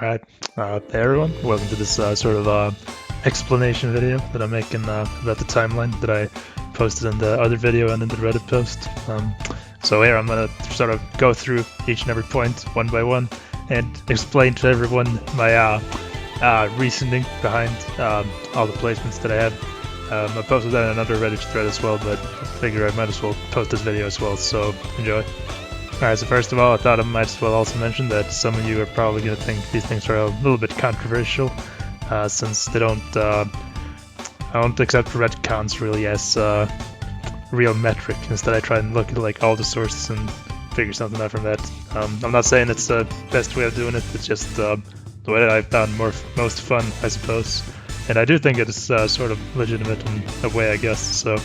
Alright, hey everyone, welcome to this explanation video that I'm making about the timeline that I posted in the other video and in the Reddit post. So here I'm going to sort of go through each and every point one by one and explain to everyone my reasoning behind all the placements that I have. I posted that in another Reddit thread as well, but I figure I might as well post this video as well, so enjoy. Alright, so first of all, I thought I might as well also mention that some of you are probably going to think these things are a little bit controversial, since they don't accept retcons really as real metric. Instead, I try and look at like all the sources and figure something out from that. I'm not saying it's the best way of doing it, it's just the way that I found most fun, I suppose. And I do think it is sort of legitimate in a way, I guess. So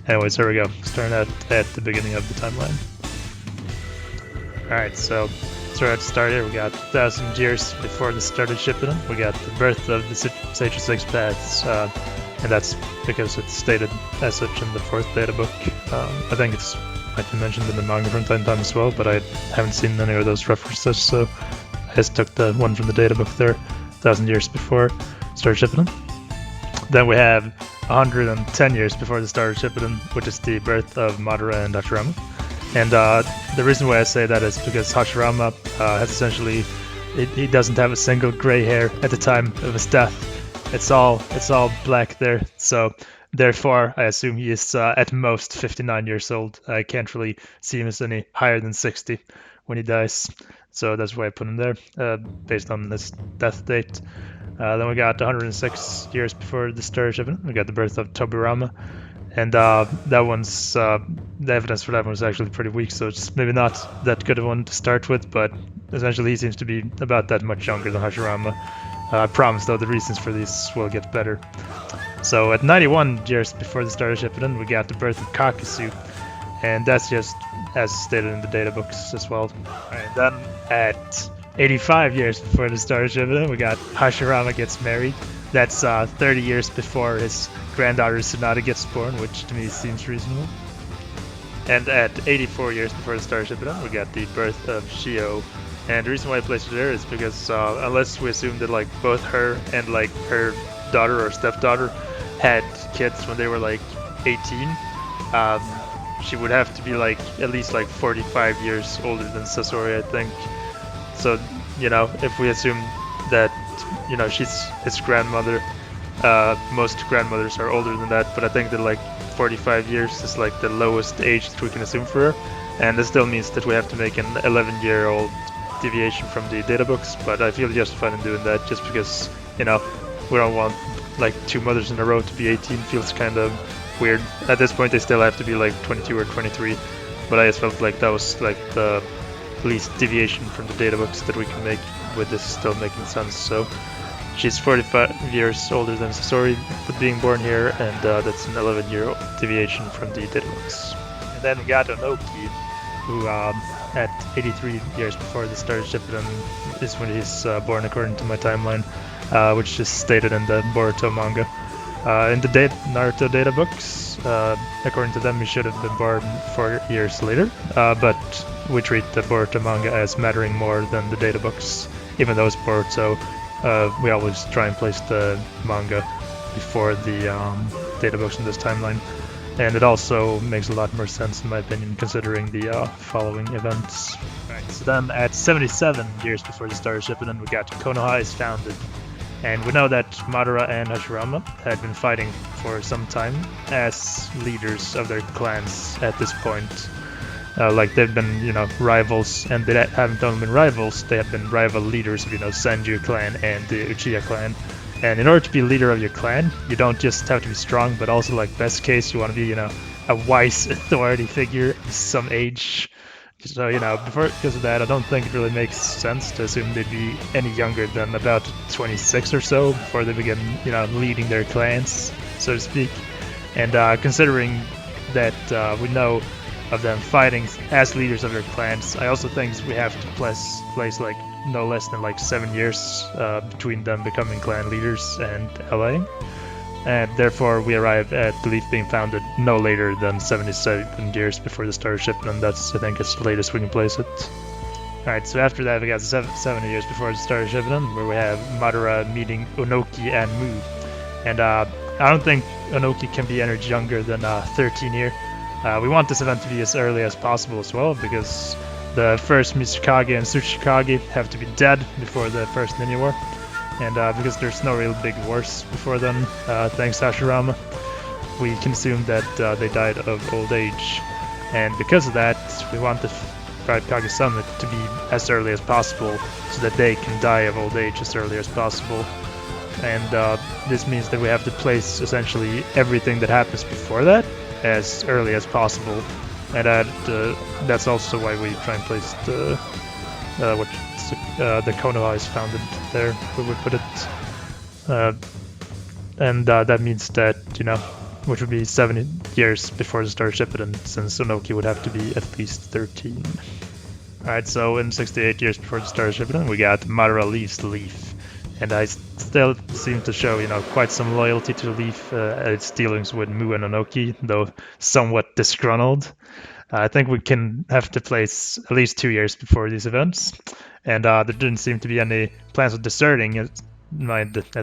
anyways, here we go. Starting at the beginning of the timeline. Alright, so at the start here, we got 1,000 years before the start of Shippuden. We got the birth of the Sage of Six Paths, and that's because it's stated as such in the 4th data book. I think it's might be mentioned in the manga from time to time as well, but I haven't seen any of those references, so I just took the one from the data book there, 1,000 years before start of Shippuden. Then we have 110 years before the start of Shippuden, which is the birth of Madara and Hashirama. And the reason why I say that is because Hashirama has essentially, he doesn't have a single gray hair at the time of his death. It's all black there. So therefore, I assume he is at most 59 years old. I can't really see him as any higher than 60 when he dies. So that's why I put him there, based on this death date. Then we got 106 years before the start of Shippuden. We got the birth of Tobirama. And that one's, the evidence for that one was actually pretty weak, so it's maybe not that good of one to start with, but essentially he seems to be about that much younger than Hashirama. I promise, though, the reasons for these will get better. So at 91 years before the start of Shippuden, we got the birth of Kakasu, and that's just as stated in the data books as well. And then at 85 years before the start of Shippuden, we got Hashirama gets married. That's 30 years before his granddaughter Tsunade gets born, which to me seems reasonable. And at 84 years before the start of Shippuden, we got the birth of Shio. And the reason why I placed it there is because unless we assume that like both her and like her daughter or stepdaughter had kids when they were like 18, she would have to be like at least like 45 years older than Sasori, I think. So, you know, if we assume that, you know, she's his grandmother, most grandmothers are older than that, but I think that like 45 years is like the lowest age that we can assume for her, and this still means that we have to make an 11-year-old deviation from the data books, but I feel justified in doing that just because, you know, we don't want like 2 mothers in a row to be 18. Feels kind of weird. At this point they still have to be like 22 or 23, but I just felt like that was like the least deviation from the data books that we can make with this still making sense. So she's 45 years older than Sasori with being born here, and that's an 11-year deviation from the data books. And then we got Onoki, who at 83 years before the start of Shippuden is when he's born according to my timeline, which is stated in the Boruto manga. In the Naruto data books, according to them, he should have been born 4 years later, but we treat the Boruto manga as mattering more than the data books, even though it's Boruto. We always try and place the manga before the data books in this timeline, and it also makes a lot more sense in my opinion considering the following events. Right, so then at 77 years before the start of Shippuden, we got Konoha is founded. And we know that Madara and Hashirama had been fighting for some time as leaders of their clans at this point. Like they've been, you know, rivals, and they haven't only been rivals, they have been rival leaders of, you know, Senju clan and the Uchiha clan. And in order to be leader of your clan, you don't just have to be strong, but also like best case, you want to be, you know, a wise authority figure of some age. So, you know, because of that, I don't think it really makes sense to assume they'd be any younger than about 26 or so before they begin, you know, leading their clans, so to speak. And considering that we know of them fighting as leaders of their clans, I also think we have to place like no less than like 7 years between them becoming clan leaders and LA. And therefore we arrive at the Leaf being founded no later than 77 years before the start of Shippuden, and that's, I think, it's the latest we can place it. Alright, so after that we got 70 years before the start of Shippuden, where we have Madara meeting Onoki and Mu. And I don't think Onoki can be any younger than 13 here. We want this event to be as early as possible as well, because the first Mizukage and Tsuchikage have to be dead before the first Ninja War. And because there's no real big wars before then, thanks to Hashirama, we can assume that they died of old age. And because of that, we want the 5 Kage Summit to be as early as possible, so that they can die of old age as early as possible. And this means that we have to place essentially everything that happens before that as early as possible. And that's also why we try and place the Konoha is founded there, where we put it. And that means that, you know, which would be 70 years before the start of Shippuden, since Onoki would have to be at least 13. Alright, so in 68 years before the start of Shippuden, we got Madara leaves the Leaf. And I still seem to show, you know, quite some loyalty to the Leaf at its dealings with Mu and Onoki, though somewhat disgruntled. I think we can have to place at least 2 years before these events. And there didn't seem to be any plans of deserting at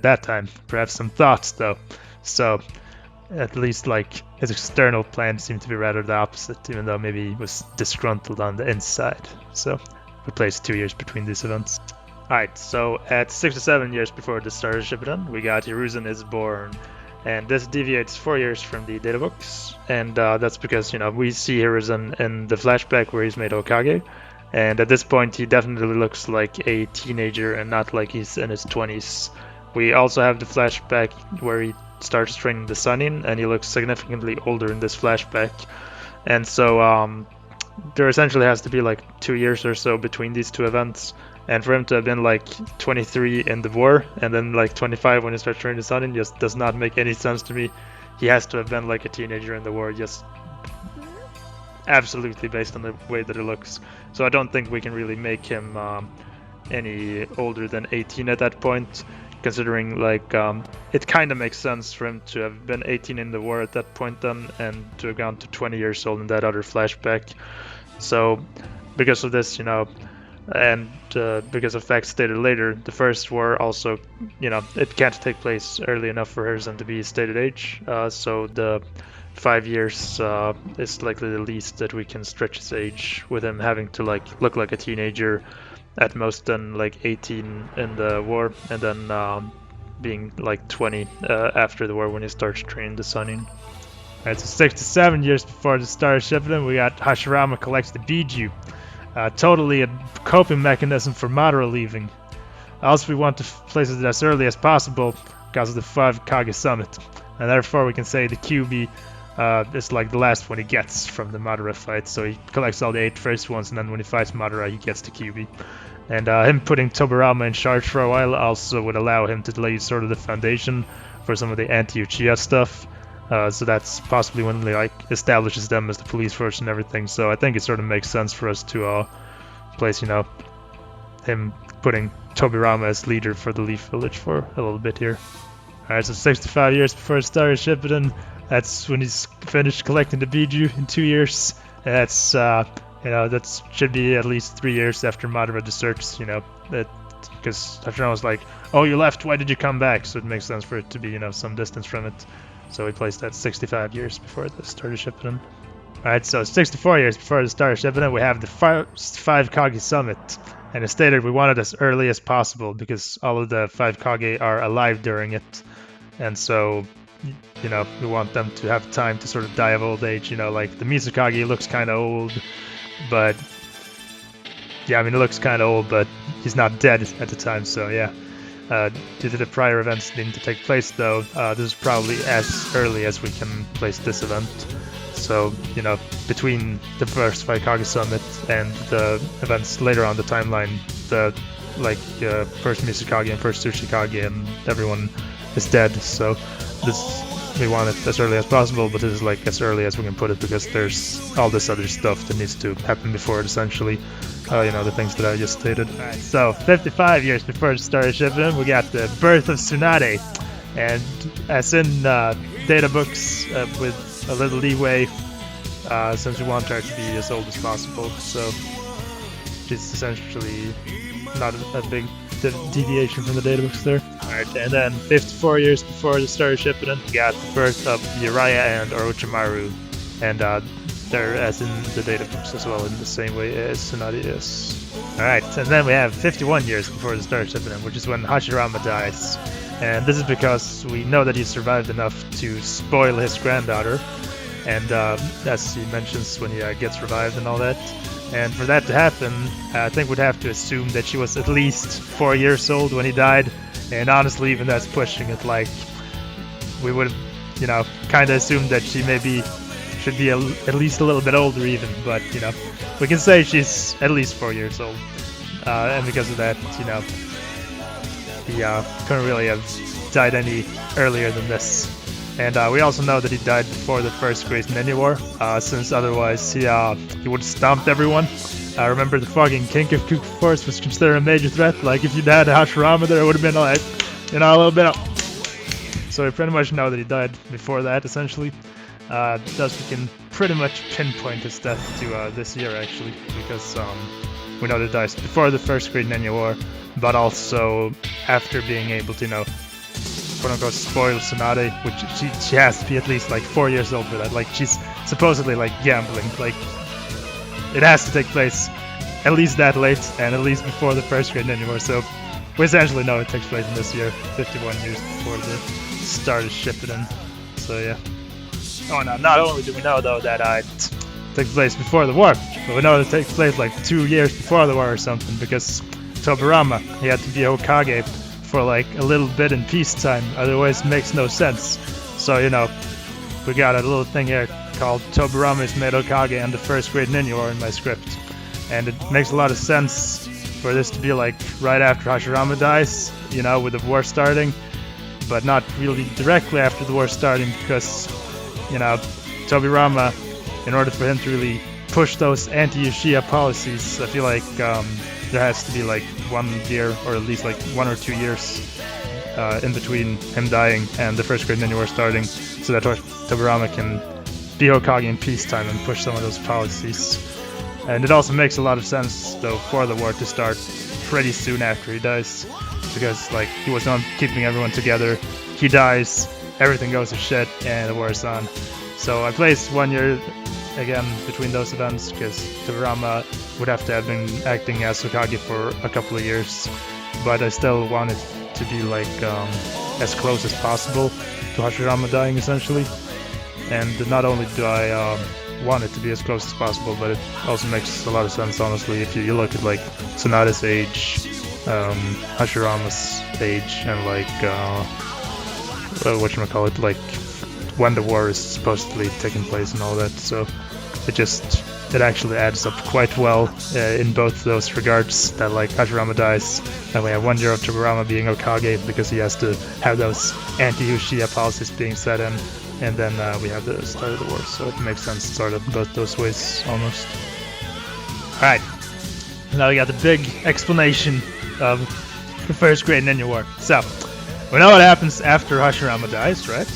that time. Perhaps some thoughts, though. So at least, like, his external plan seemed to be rather the opposite, even though maybe he was disgruntled on the inside. So we placed 2 years between these events. Alright, so at 6 to 7 years before the start of Shippuden, we got Hiruzen is born. And this deviates 4 years from the data books. And that's because, you know, we see Hiruzen in the flashback where he's made Hokage. And at this point, he definitely looks like a teenager and not like he's in his 20s. We also have the flashback where he starts training the Sannin, and he looks significantly older in this flashback. And so there essentially has to be like 2 years or so between these two events. And for him to have been like 23 in the war and then like 25 when he starts training the Sannin just does not make any sense to me. He has to have been like a teenager in the war, just absolutely based on the way that it looks. So I don't think we can really make him any older than 18 at that point, considering like it kind of makes sense for him to have been 18 in the war at that point then, and to have gone to 20 years old in that other flashback. So because of this, you know, and because of facts stated later, the first war also, you know, it can't take place early enough for Hiruzen to be stated age, so the 5 years is likely the least that we can stretch his age, with him having to like look like a teenager at most, then like 18 in the war, and then being like 20 after the war when he starts training the Sannin. Alright, so 6 to 7 years before the start of Shippuden, we got Hashirama collects the Biju. Totally a coping mechanism for Madara leaving. Also, we want to place it as early as possible because of the 5 Kage Summit, and therefore we can say the QB is like the last one he gets from the Madara fight. So he collects all the 8 first ones, and then when he fights Madara, he gets the QB. And him putting Tobirama in charge for a while also would allow him to lay sort of the foundation for some of the anti-Uchiha stuff. So that's possibly when he like establishes them as the police force and everything. So I think it sort of makes sense for us to place, you know, him putting Tobirama as leader for the Leaf Village for a little bit here. Alright, so 65 years before the start of Shippuden, that's when he's finished collecting the Biju in 2 years. And that's, you know, that should be at least 3 years after Madara deserts, you know, because Hashirama was like, oh, you left, why did you come back? So it makes sense for it to be, you know, some distance from it. So we placed that 65 years before the start of Shippuden. Alright, so 64 years before the start of Shippuden, we have the first 5 Kage Summit. And it's stated we want it as early as possible because all of the 5 Kage are alive during it. And so, you know, we want them to have time to sort of die of old age. You know, like the Mizukage looks kind of old, but yeah, I mean, it looks kind of old, but he's not dead at the time, so yeah. Due to the prior events needing to take place, though, this is probably as early as we can place this event. So, you know, between the first 5 Kage Summit and the events later on the timeline, the first Mizukage and first Tsuchikage and everyone is dead. So this, we want it as early as possible, but this is like as early as we can put it because there's all this other stuff that needs to happen before it, essentially. You know, the things that I just stated. Alright, so 55 years before the start of Shippuden, we got the birth of Tsunade. And as in data books, with a little leeway, since we want her to be as old as possible. So which is essentially not a big deviation from the databooks there. Alright, and then 54 years before the start of Shippuden, we got the birth of Uriah and Orochimaru, and they're as in the databooks as well, in the same way as Tsunade is. Alright, and then we have 51 years before the start of Shippuden, which is when Hashirama dies. And this is because we know that he survived enough to spoil his granddaughter, and as he mentions when he gets revived and all that. And for that to happen, I think we'd have to assume that she was at least 4 years old when he died. And honestly, even that's pushing it. Like, we would, you know, kind of assume that she maybe should be at least a little bit older even. But, you know, we can say she's at least 4 years old. And because of that, you know, he couldn't really have died any earlier than this. And we also know that he died before the first Great Ninja War, since otherwise he would have stomped everyone. Remember, the fucking Kinkaku Force was considered a major threat. Like, if you'd had Hashirama there, it would have been like, you know, a little bit up. So we pretty much know that he died before that, essentially. Thus we can pretty much pinpoint his death to this year, actually, because we know that he dies before the first Great Ninja War, but also after being able to, you know, quote-unquote spoil Tsunade, which she has to be at least like 4 years old for that. Like, she's supposedly like gambling. Like, it has to take place at least that late and at least before the first Great Ninja War. So we essentially know it takes place in this year, 51 years before the start of Shippuden. So yeah. Oh no! Not only do we know though that it takes place before the war, but we know it takes place like 2 years before the war or something, because Tobirama, he had to be Hokage for like a little bit in peacetime, otherwise it makes no sense. So, you know, we got a little thing here called Tobirama is made Hokage and the first Great Ninja War in my script. And it makes a lot of sense for this to be like right after Hashirama dies, you know, with the war starting, but not really directly after the war starting, because, you know, Tobirama, in order for him to really push those anti-Uchiha policies, I feel like there has to be like 1 year, or at least like 1 or 2 years in between him dying and the first Great Ninja War starting, so that Tobirama can be Hokage in peacetime and push some of those policies. And it also makes a lot of sense, though, for the war to start pretty soon after he dies, because like he was on keeping everyone together. He dies, everything goes to shit, and the war is on. So I placed 1 year again between those events, because Tobirama would have to have been acting as Hokage for a couple of years, but I still wanted to be like as close as possible to Hashirama dying, essentially. And not only do I want it to be as close as possible, but it also makes a lot of sense, honestly, if you look at like Tsunade's age, Hashirama's age, and like whatchamacallit, like when the war is supposedly taking place and all that. So it actually adds up quite well in both those regards, that like Hashirama dies and we have 1 year of Tobirama being Hokage because he has to have those anti-Uchiha policies being set in, and then we have the start of the war, so it makes sense sort of both those ways almost. Alright, now we got the big explanation of the first Great Ninja War. So, we know what happens after Hashirama dies, right?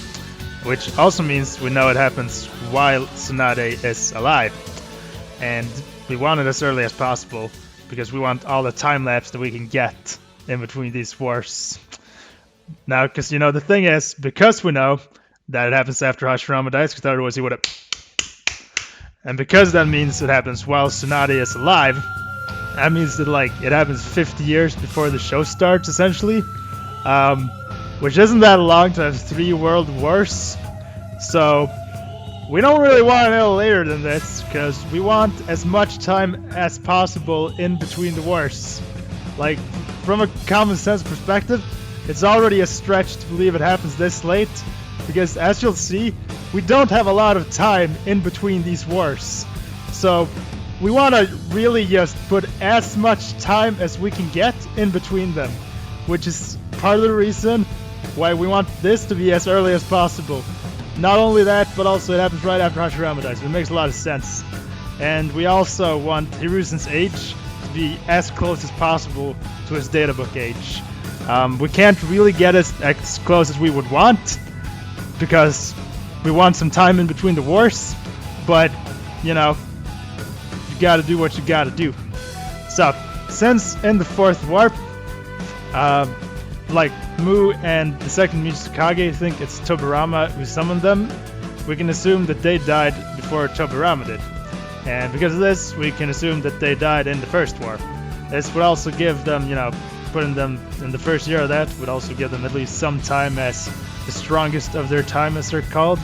Which also means we know it happens while Tsunade is alive. And we want it as early as possible, because we want all the time lapse that we can get in between these wars. Now, because, you know, the thing is, because we know that it happens after Hashirama dies, because otherwise he would have... And because that means it happens while Tsunade is alive, that means that, like, it happens 50 years before the show starts, essentially. Which isn't that long to have 3 world wars. So, we don't really want it a little later than this, because we want as much time as possible in between the wars. Like, from a common sense perspective, it's already a stretch to believe it happens this late, because as you'll see, we don't have a lot of time in between these wars. So, we want to really just put as much time as we can get in between them, which is part of the reason why we want this to be as early as possible. Not only that, but also it happens right after Hashirama dies, so it makes a lot of sense. And we also want Hiruzen's age to be as close as possible to his databook age. We can't really get as close as we would want, because we want some time in between the wars, but, you know, you gotta do what you gotta do. So, since in the fourth warp, like Mu and the second Mitsukage think it's Tobirama who summoned them, we can assume that they died before Tobirama did. And because of this, we can assume that they died in the first war. This would also give them, putting them in the first year of that would also give them at least some time as the strongest of their time, as they're called.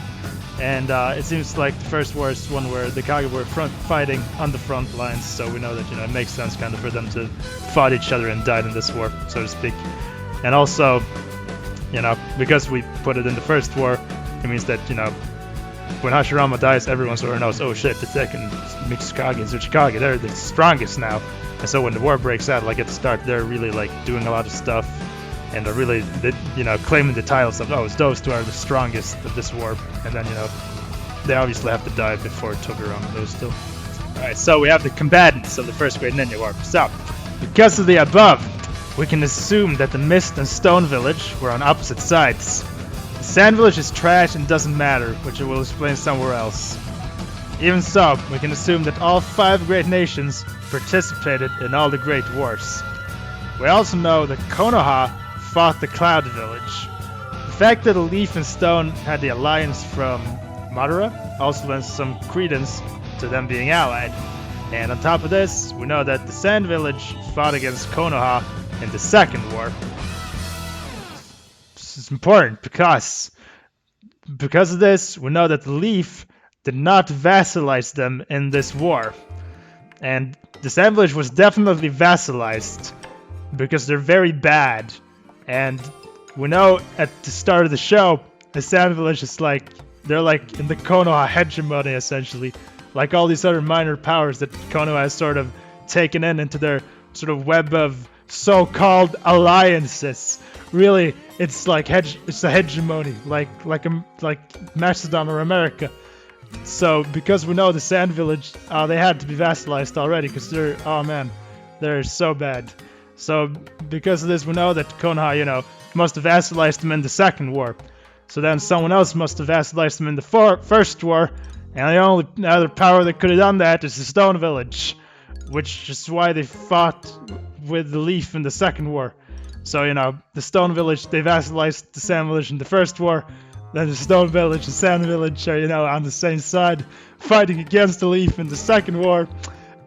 And it seems like the first war is one where the Kage were fighting on the front lines, so we know that it makes sense kind of for them to fight each other and died in this war, so to speak. And also, because we put it in the first war, it means that when Hashirama dies, everyone sort of knows, oh shit, the second Mitsukage and Tsuchikage, they're the strongest now. And so when the war breaks out, like at the start, they're really like doing a lot of stuff, and they're really, claiming the titles of, oh, those two are the strongest of this war. And then, they obviously have to die before Tobirama goes still. Alright, so we have the combatants of the first Great Ninja War. So, because of the above, we can assume that the Mist and Stone Village were on opposite sides. The Sand Village is trash and doesn't matter, which I will explain somewhere else. Even so, we can assume that all 5 great nations participated in all the great wars. We also know that Konoha fought the Cloud Village. The fact that a Leaf and Stone had the alliance from Madara also lends some credence to them being allied. And on top of this, we know that the Sand Village fought against Konoha in the second war. This is important because of this, we know that the Leaf did not vassalize them in this war. And the Sand Village was definitely vassalized because they're very bad. And we know at the start of the show, the Sand Village is they're like in the Konoha hegemony essentially. Like all these other minor powers that Konoha has sort of taken into their sort of web of so-called alliances. Really, it's like it's a hegemony, like Macedon or America. So because we know the Sand Village, they had to be vassalized already because they're so bad. So because of this, we know that Konoha, must have vassalized them in the second war. So then someone else must have vassalized them in the first war, and the only other power that could have done that is the Stone Village, which is why they fought with the Leaf in the second war. So, the Stone Village, they vassalized the Sand Village in the first war, then the Stone Village and Sand Village are, on the same side, fighting against the Leaf in the second war.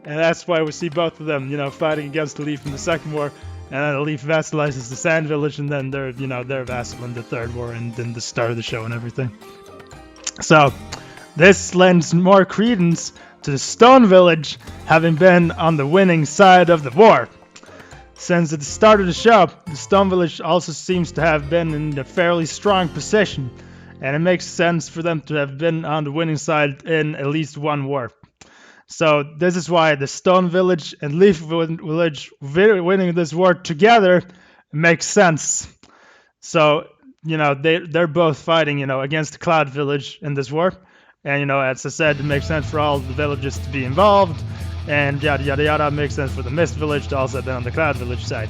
And that's why we see both of them, fighting against the Leaf in the second war. And then the Leaf vassalizes the Sand Village, and then they're vassal in the third war, and then the start of the show and everything. So, this lends more credence to the Stone Village having been on the winning side of the war. Since at the start of the show, the Stone Village also seems to have been in a fairly strong position, and it makes sense for them to have been on the winning side in at least one war. So this is why the Stone Village and Leaf Village winning this war together makes sense. So, they're both fighting, against the Cloud Village in this war. And, as I said, it makes sense for all the villages to be involved. And yada yada yada, makes sense for the Mist Village to also have been on the Cloud Village side.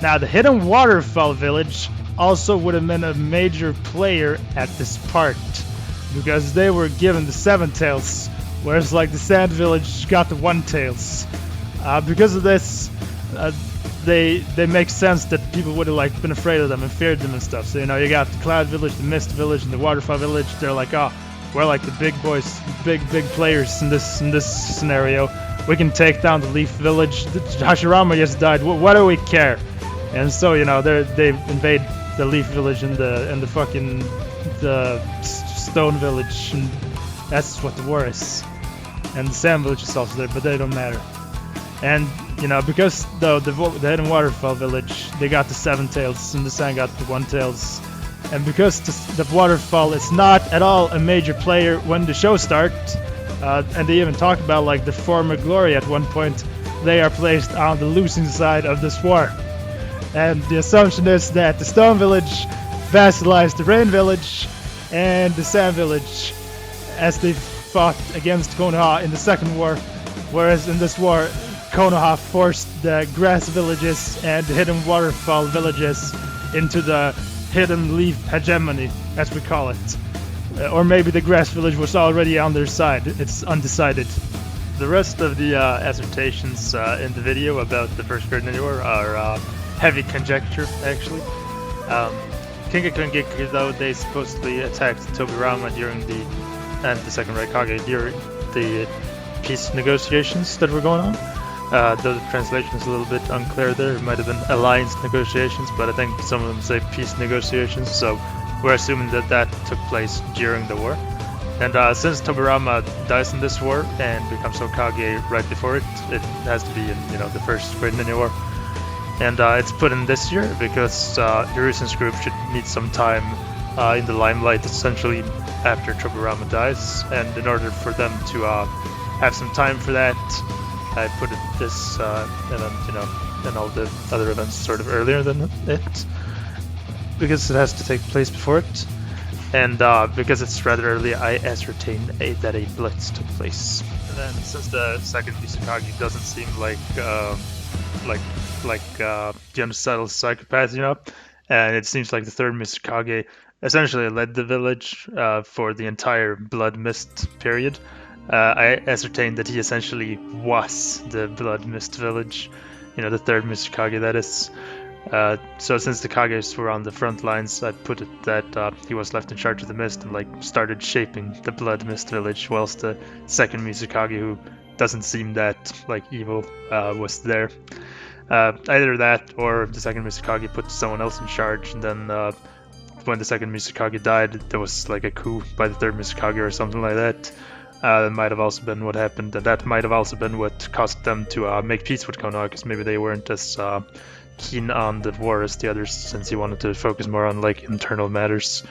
Now, the Hidden Waterfall Village also would have been a major player at this part, because they were given the 7 tails, whereas the Sand Village got the 1 tails. Because of this, they make sense that people would have been afraid of them and feared them and stuff. So you got the Cloud Village, the Mist Village, and the Waterfall Village. They're like, oh, we're like the big boys, big players in this scenario. We can take down the Leaf Village. Hashirama just died. What do we care? And so they invade the Leaf Village and the fucking Stone Village, and that's what the war is. And the Sand Village is also there, but they don't matter. And because the Hidden Waterfall Village, they got the 7 tails, and the Sand got the 1 tails. And because the Waterfall is not at all a major player when the show starts, and they even talk about the former glory at one point, they are placed on the losing side of this war. And the assumption is that the Stone Village vassalized the Rain Village and the Sand Village as they fought against Konoha in the second war, whereas in this war, Konoha forced the Grass Villages and the Hidden Waterfall Villages into the Hidden Leaf hegemony, as we call it. Or maybe the Grass Village was already on their side. It's undecided. the rest of the assertions in the video about the First Great Ninja War are heavy conjecture, actually. Kingaku and Geku, though, they supposedly attacked Tobirama during the Second Raikage during the peace negotiations that were going on. Though the translation is a little bit unclear there. It might have been alliance negotiations, but I think some of them say peace negotiations, so we're assuming that that took place during the war. And since Tobirama dies in this war and becomes Hokage right before it, it has to be in, the First Great Ninja War. And it's put in this year because Hiruzen's group should need some time in the limelight, essentially, after Tobirama dies. And in order for them to have some time for that, I put this event, and all the other events sort of earlier than it, because it has to take place before it. And because it's rather early, I ascertained that a blitz took place. And then, since the second Mizukage doesn't seem like genocidal psychopath, and it seems like the third Mizukage essentially led the village for the entire Blood Mist period, I ascertained that he essentially was the Blood Mist village, the third Mizukage, that is. So since the Kages were on the front lines, I put it that he was left in charge of the mist and started shaping the Blood Mist village, whilst the second Mizukage, who doesn't seem that evil, was there. Either that, or the second Mizukage put someone else in charge, and then when the second Mizukage died, there was a coup by the third Mizukage or something like that. That might have also been what happened, and that might have also been what caused them to make peace with Konoha, because maybe they weren't as keen on the war as the others, since he wanted to focus more on internal matters.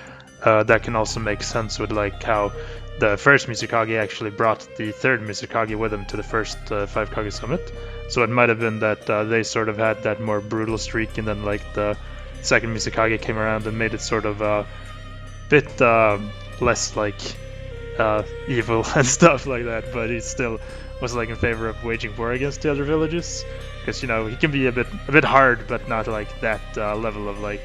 That can also make sense with how the first Mizukage actually brought the third Mizukage with him to the first Five Kage Summit. So it might have been that they sort of had that more brutal streak, and then the second Mizukage came around and made it sort of a bit less evil and stuff like that, but he still was in favor of waging war against the other villages, because he can be a bit hard, but not that level of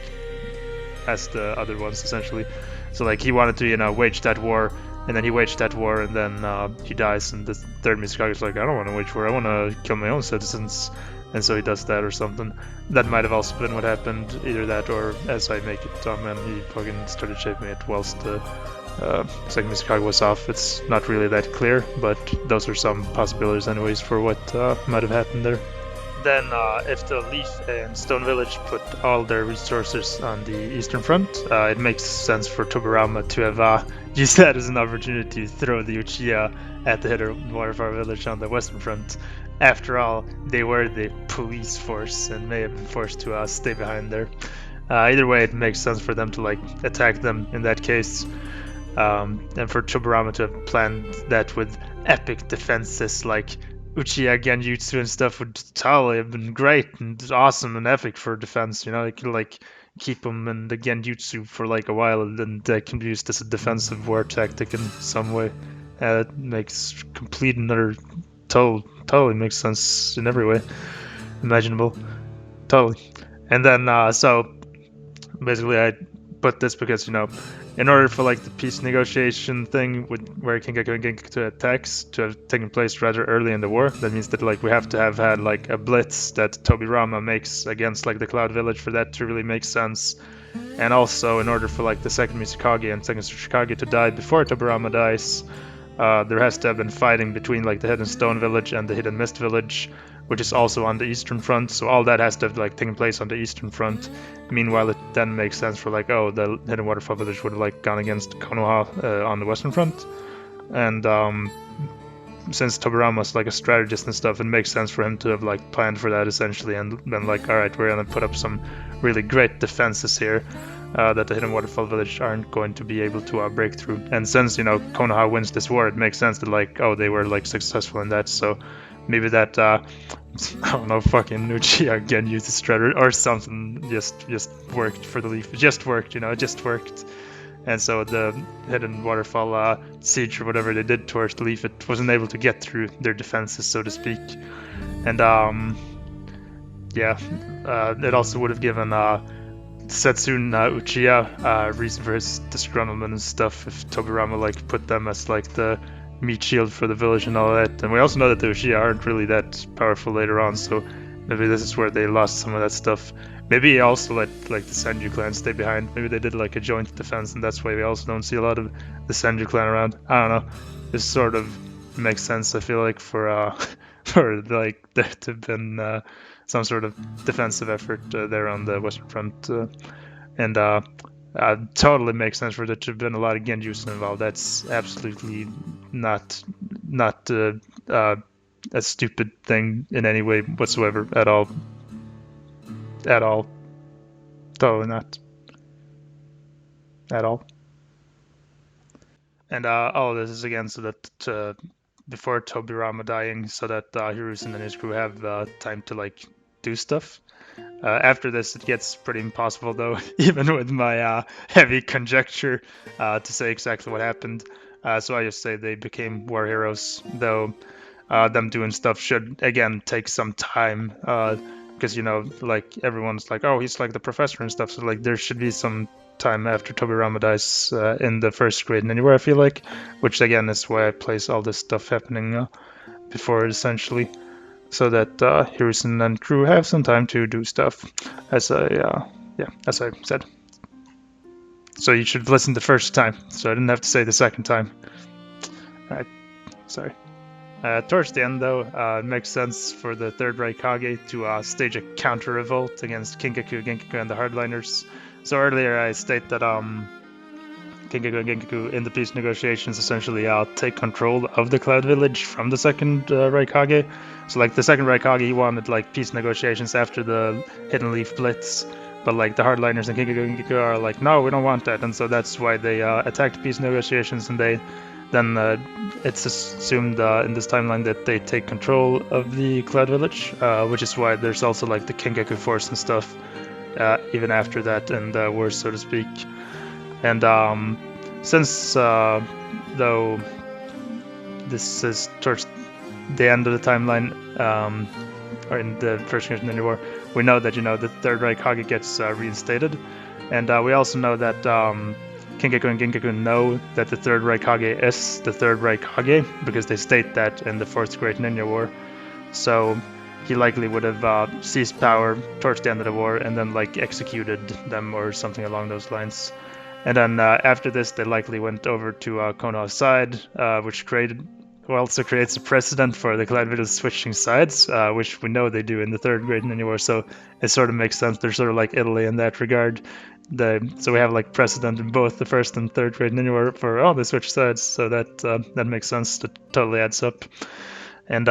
as the other ones, essentially. So he wanted to wage that war, and then he waged that war, and then he dies, and the third Mizukage is I don't want to wage war, I want to kill my own citizens, and so he does that or something. That might have also been what happened, either that or as I make it dumb, and he fucking started shaping it whilst the second Mizukage was off. It's not really that clear, but those are some possibilities anyways for what might have happened there. Then if the Leaf and Stone Village put all their resources on the eastern front, it makes sense for Tobirama to have used that as an opportunity to throw the Uchiha at the Hidden Waterfall Village on the western front. After all, they were the police force and may have been forced to stay behind there. Either way, it makes sense for them to attack them in that case. And for Tobirama to have planned that with epic defenses like Uchiha Genjutsu and stuff would totally have been great and awesome and epic for defense. It could keep them in the Genjutsu for a while, and then that can be used as a defensive war tactic in some way. It makes complete and utter totally makes sense in every way imaginable. Totally. And then so basically I put this because in order for the peace negotiation thing where Kingaku and Genkaku attacks to have taken place rather early in the war, that means that we have to have had a blitz that Tobirama makes against the Cloud Village for that to really make sense. And also in order for the second Mizukage and second Tsuchikage to die before Tobirama dies, there has to have been fighting between the Hidden Stone Village and the Hidden Mist Village, which is also on the eastern front, so all that has to have taken place on the eastern front. Meanwhile, it then makes sense for the Hidden Waterfall Village would have gone against Konoha on the western front. And since Tobirama's a strategist and stuff, it makes sense for him to have planned for that essentially, and been alright, we're gonna put up some really great defenses here that the Hidden Waterfall Village aren't going to be able to break through. And since Konoha wins this war, it makes sense that they were successful in that, so maybe that I don't know, fucking Uchiha Genjutsu strategy or something just worked for the Leaf. It just worked, it just worked. And so the Hidden Waterfall siege or whatever they did towards the Leaf, it wasn't able to get through their defenses, so to speak. And it also would have given Setsune Uchiha reason for his disgruntlement and stuff if Tobirama put them as the meat shield for the village and all that. And we also know that the Uchiha aren't really that powerful later on, so maybe this is where they lost some of that stuff. Maybe he also let like the Senju clan stay behind. Maybe they did like a joint defense, and that's why we also don't see a lot of the Senju clan around. I don't know. This sort of makes sense. I feel like for for like there to have been some sort of defensive effort there on the Western Front, and totally makes sense for there to have been a lot of Genjutsu involved. That's absolutely not a stupid thing in any way whatsoever at all. At all. Totally not. At all. And all of this is again so that before Tobirama dying, so that Hiruzen and his crew have time to like do stuff. After this, it gets pretty impossible, though, even with my heavy conjecture to say exactly what happened. So I just say they became war heroes, though them doing stuff should, again, take some time. Because, you know, like, everyone's like, oh, he's like the professor and stuff. So, like, there should be some time after Tobirama dies in the first grade and anywhere, I feel like. Which, again, is why I place all this stuff happening before it, essentially. So that Hiruzen and crew have some time to do stuff, as I said. So you should listen the first time, so I didn't have to say the second time. Alright, sorry. Towards the end, though, it makes sense for the Third Raikage to stage a counter-revolt against Kinkaku, Genkaku, and the Hardliners. So earlier I state that Kinkaku and Genkaku in the peace negotiations essentially take control of the Cloud Village from the second Raikage. So like the second Raikage, he wanted like peace negotiations after the Hidden Leaf Blitz, but like the Hardliners and Kinkaku and Genkaku are like, no, we don't want that, and so that's why they attacked peace negotiations, and they then it's assumed in this timeline that they take control of the Cloud Village, which is why there's also like the Kinkaku force and stuff even after that in the war, so to speak. And since though this is towards the end of the timeline, or in the First Ninja War, we know that, you know, the Third Raikage gets reinstated, and we also know that Kinkaku and Genkaku know that the Third Raikage is the Third Raikage because they state that in the Fourth Great Ninja War. So he likely would have seized power towards the end of the war and then like executed them or something along those lines. And then after this, they likely went over to Konoha's side, which also creates a precedent for the Cloud Village switching sides, which we know they do in the Third Great Ninja War. So it sort of makes sense. They're sort of like Italy in that regard. So we have like precedent in both the First and Third Great Ninja War for all the switch sides. So that makes sense. That totally adds up. And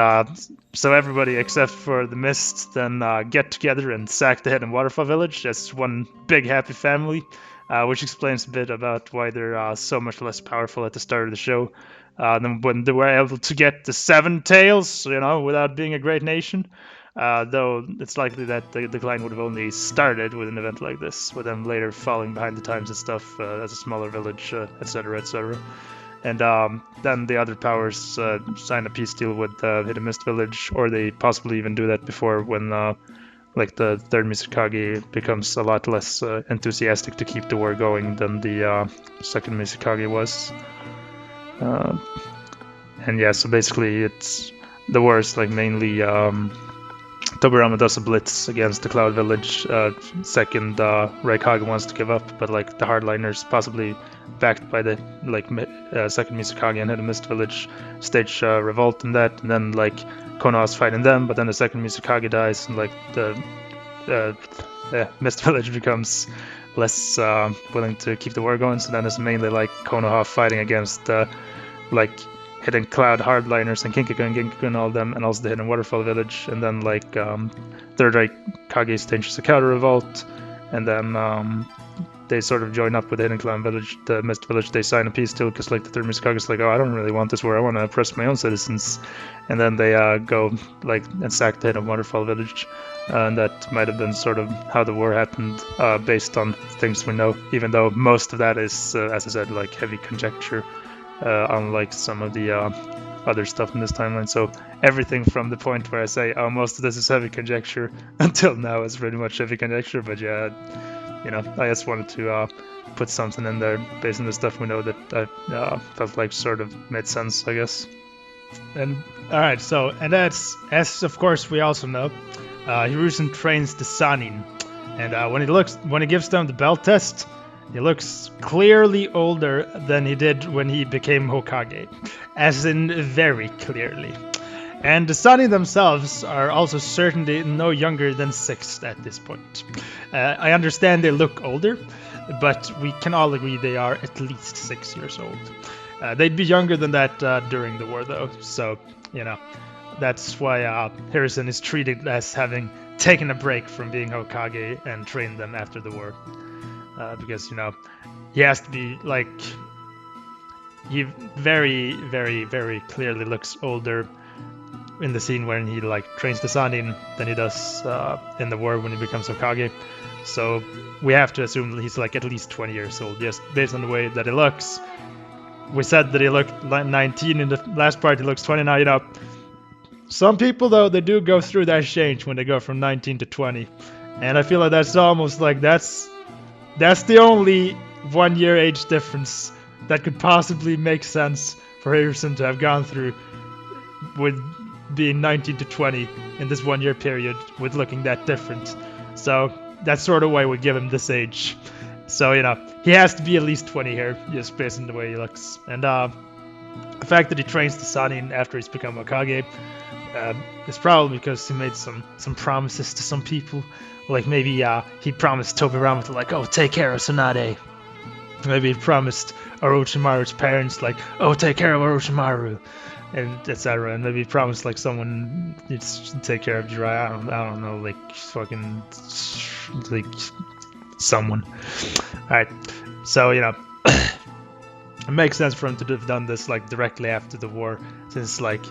so everybody except for the Mist then get together and sack the Hidden Waterfall Village as one big happy family. Which explains a bit about why they're so much less powerful at the start of the show than when they were able to get the Seven Tails, you know, without being a great nation. Though it's likely that the decline would have only started with an event like this, with them later falling behind the times and stuff as a smaller village, etc., etc. And then the other powers sign a peace deal with Hidden Mist Village, or they possibly even do that before when like the Third Mizukage becomes a lot less enthusiastic to keep the war going than the Second Mizukage was. And yeah, so basically it's the war is like mainly Tobirama does a blitz against the Cloud Village. Second Raikage wants to give up, but like the Hardliners, possibly backed by the like Second Mizukage and Hidden Mist Village, stage revolt and that, and then like Konoha's fighting them, but then the Second Mizukage dies, and like the Mist Village becomes less willing to keep the war going. So then it's mainly like Konoha fighting against like Hidden Cloud Hardliners and Kinkaku and Genkaku and all of them, and also the Hidden Waterfall Village, and then like Third Raikage stages a counter revolt, and then they sort of join up with the Hidden Cloud Village, the Mist Village. They sign a peace deal because like the Third Mizukage is like, oh, I don't really want this war, I want to oppress my own citizens, and then they go like and sack the Hidden Waterfall Village. And that might have been sort of how the war happened, based on things we know, even though most of that is, as I said, like heavy conjecture, unlike some of the other stuff in this timeline. So everything from the point where I say, oh, most of this is heavy conjecture, until now is pretty much heavy conjecture, but yeah, you know, I just wanted to put something in there based on the stuff we know that I felt like sort of made sense, I guess. And all right, so and that's as of course we also know, Hiruzen trains the Sanin, and when he gives them the belt test, he looks clearly older than he did when he became Hokage, as in very clearly. And the Sanin themselves are also certainly no younger than 6 at this point. I understand they look older, but we can all agree they are at least 6 years old. They'd be younger than that during the war, though, so, you know, that's why Hiruzen is treated as having taken a break from being Hokage and trained them after the war. Because, you know, he has to be, like, he very, very, very clearly looks older in the scene when he, like, trains the Sanin than he does in the war when he becomes Hokage. So we have to assume that he's, like, at least 20 years old, just based on the way that he looks. We said that he looked like 19 in the last part, he looks 20 now, you know. Some people, though, they do go through that change when they go from 19 to 20. And I feel like that's almost like that's the only 1 year age difference that could possibly make sense for Hiruzen to have gone through with being 19 to 20 in this 1 year period with looking that different. So that's sort of why we give him this age. So, you know, he has to be at least 20 here, just based on the way he looks. And the fact that he trains the Sanin after he's become Hokage is probably because he made some promises to some people. Like maybe he promised Tobirama to, like, oh, take care of Tsunade. Maybe he promised Orochimaru's parents, like, oh, take care of Orochimaru, and etc. And maybe he promised, like, someone to take care of Jiraiya. I don't know, like, fucking, like, someone. Alright, so, you know, it makes sense for him to have done this, like, directly after the war, since, like,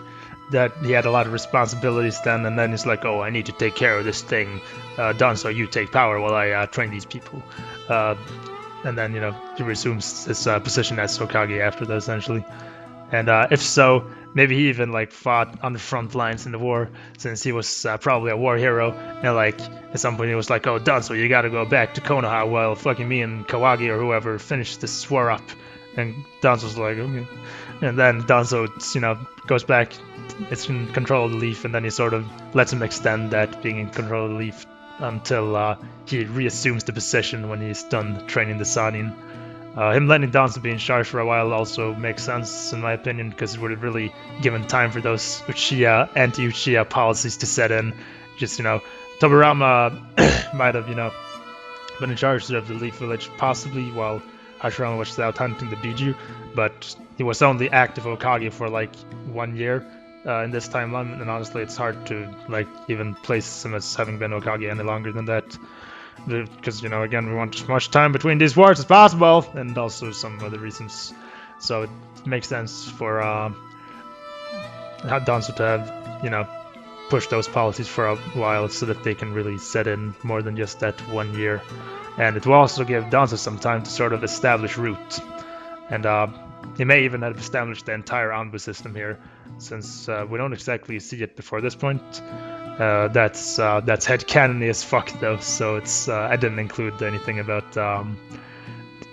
that he had a lot of responsibilities then, and then he's like, oh, I need to take care of this thing done, so you take power while I train these people. And then, you know, he resumes his position as Hokage after that, essentially. And if so, maybe he even, like, fought on the front lines in the war, since he was probably a war hero. And, like, at some point he was like, oh, Danzo, you gotta go back to Konoha while fucking me and Kawagi or whoever finish this war up. And Danzo's like, okay. And then Danzo, you know, goes back, it's in control of the leaf, and then he sort of lets him extend that being in control of the leaf until he reassumes the position when he's done training the Sanin. Him letting Danzo be in charge for a while also makes sense, in my opinion, because it would have really given time for those Uchiha, anti-Uchiha policies to set in. Just, you know, Tobirama might have, you know, been in charge of the Leaf Village, possibly, while Hashirama was out hunting the Biju, but he was only active Hokage for, like, 1 year in this timeline, and honestly, it's hard to, like, even place him as having been Hokage any longer than that. Because, you know, again, we want as much time between these wars as possible, and also some other reasons. So it makes sense for Danzo to have, you know, pushed those policies for a while so that they can really set in more than just that 1 year. And it will also give Danzo some time to sort of establish root. And he may even have established the entire Anbu system here, since we don't exactly see it before this point. That's headcanon as fuck though, so it's I didn't include anything about